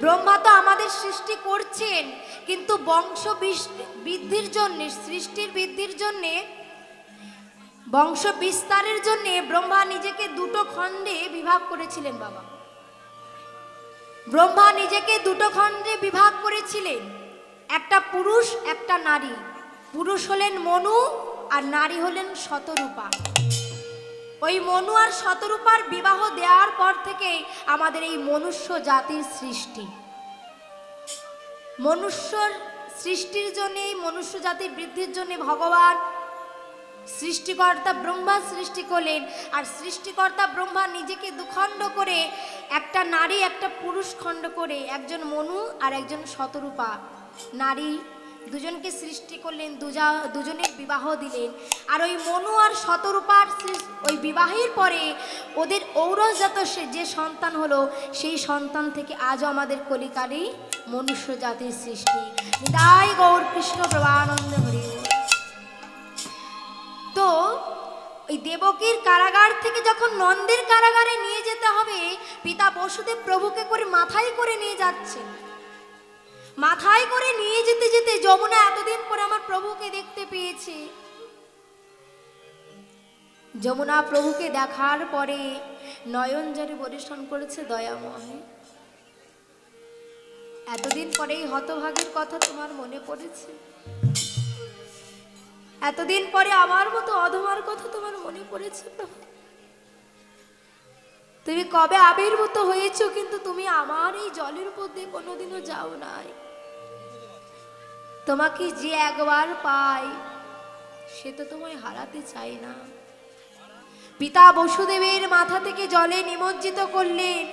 ব্রহ্মা তো আমাদের সৃষ্টি করছেন, কিন্তু বংশ বৃদ্ধির জন্য, সৃষ্টির বৃদ্ধির জন্য, বংশ বিস্তারের জন্য ব্রহ্মা নিজেকে দুটো খণ্ডে বিভাগ করেছিলেন। বাবা ব্রহ্মা নিজেকে দুটো খণ্ডে বিভাগ করেছিলেন, একটা পুরুষ একটা নারী। পুরুষ হলেন মনু আর নারী হলেন শতরূপা। ওই মনু আর শতরূপার বিবাহ দেওয়ার পর থেকে আমাদের এই মনুষ্য জাতির সৃষ্টি। মনুষ্যর সৃষ্টির জন্য, মনুষ্য জাতির বৃদ্ধির জন্য ভগবান সৃষ্টিকর্তা ব্রহ্মা সৃষ্টি করলেন। আর সৃষ্টিকর্তা ব্রহ্মা নিজেকে দুখণ্ড করে, একটা নারী একটা পুরুষ খণ্ড করে, একজন মনু আর একজন শতরূপা নারী দুজনকে সৃষ্টি করলেন, দুজনের বিবাহ দিলেন। আর ওই মনু আর শতরূপার ওই বিবাহের পরে ওদের ঔরসজাত যে সন্তান হলো, সেই সন্তান থেকে আজও আমাদের কলিকালেই মনুষ্য জাতির সৃষ্টি। নিতাই গৌর কৃষ্ণ প্রভানন্দ হরি। তো ওই দেবকীর কারাগার থেকে যখন নন্দের কারাগারে নিয়ে যেতে হবে, পিতা বসুদেব প্রভুকে করে মাথায় করে নিয়ে যাচ্ছেন। মাথায় করে নিয়ে যেতে যেতে যমুনা এতদিন পরে আমার প্রভুকে দেখতে পেয়েছে। যমুনা প্রভুকে দেখার পরে নয়ন জলে পরিশ্রম করেছে, দয়াময় এতদিন পরেই হতভাগের কথা তোমার মনে পড়েছে, এতদিন পরে আমার মতো অধমার কথা পড়েছে প্রভু। তুমি কবে আবির্ভূত হয়েছো, কিন্তু তুমি আমার এই জলের উপর দিয়ে কোনোদিনও যাও নাই। তোমাকে যে একবার পাই সে তো তোমায় হারাতে চাই না। পিতা বসুদেবের মাথা থেকে জলে নিমজ্জিত করলেন।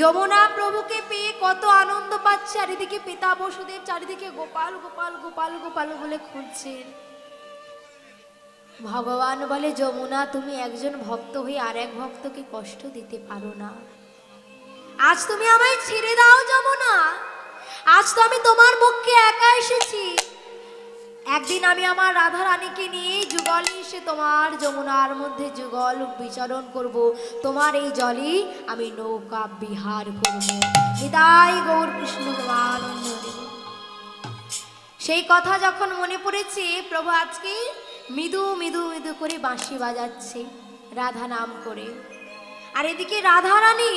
যমুনা প্রভুকে পেয়ে কত আনন্দ পাচ্ছে, আর এদিকে পিতা বসুদেব চারিদিকে গোপাল গোপাল গোপাল গোপাল বলে খুঁজছেন। ভগবান বলে, যমুনা তুমি একজন ভক্ত হয়ে আর এক ভক্তকে কষ্ট দিতে পারো না। আজ তুমি আমায় ছেড়ে দাও যমুনা, আজ তো আমি তোমার পক্ষে একা এসেছি। একদিন আমি আমার রাধা রানীকে নিয়ে যুগলে এসে তোমার যমুনার মধ্যে যুগল বিচরণ করব, তোমার এই জলে আমি নৌকা বিহার করব। নিতাই গৌর কৃষ্ণ প্রেমানন্দ হরি। সেই কথা যখন মনে পড়েছে, প্রভু আজকে মৃদু মৃদু মৃদু করে বাঁশি বাজাচ্ছে রাধা নাম করে। আর এদিকে রাধা রানী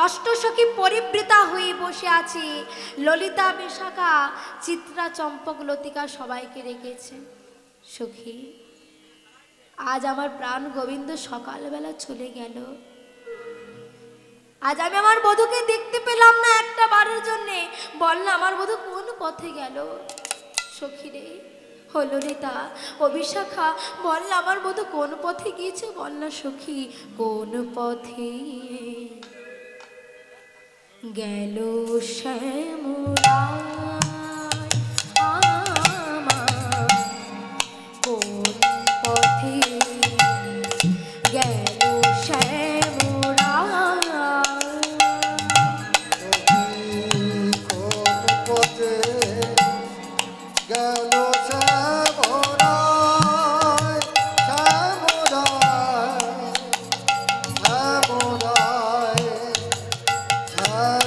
অষ্টসখী পরিবৃতা হয়ে বসে আছে। ললিতা, বিশাখা, চিত্রা, চম্পক, লতিকা সবাইকে রেখেছে। সখী, আজ আমার প্রাণ গোবিন্দ সকালবেলা চলে গেল। আজ আমি আমার বধূকে দেখতে পেলাম না একটা বারের জন্যে। বল না আমার বধূ কোন পথে গেল? সখী রে, ও ললিতা, ও বিশাখা, বল না আমার বধূ কোন পথে গিয়েছে? বল না সখী, কোন পথে গেল শ্যামরায় আমার, কোন পথে গেল শ্যামরায়। কোন পথে গেল শ্যামরায়, শ্যামরায়, শ্যামরায়, শ্যামরায়।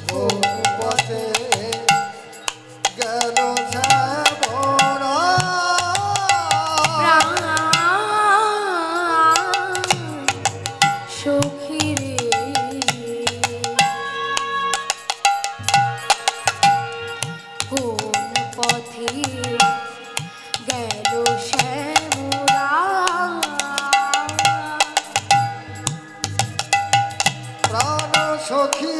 কোন পথে গেল শ্যামরায়। সখী রে, কোন পথে গেল শ্যামরায়। প্রাণ সখী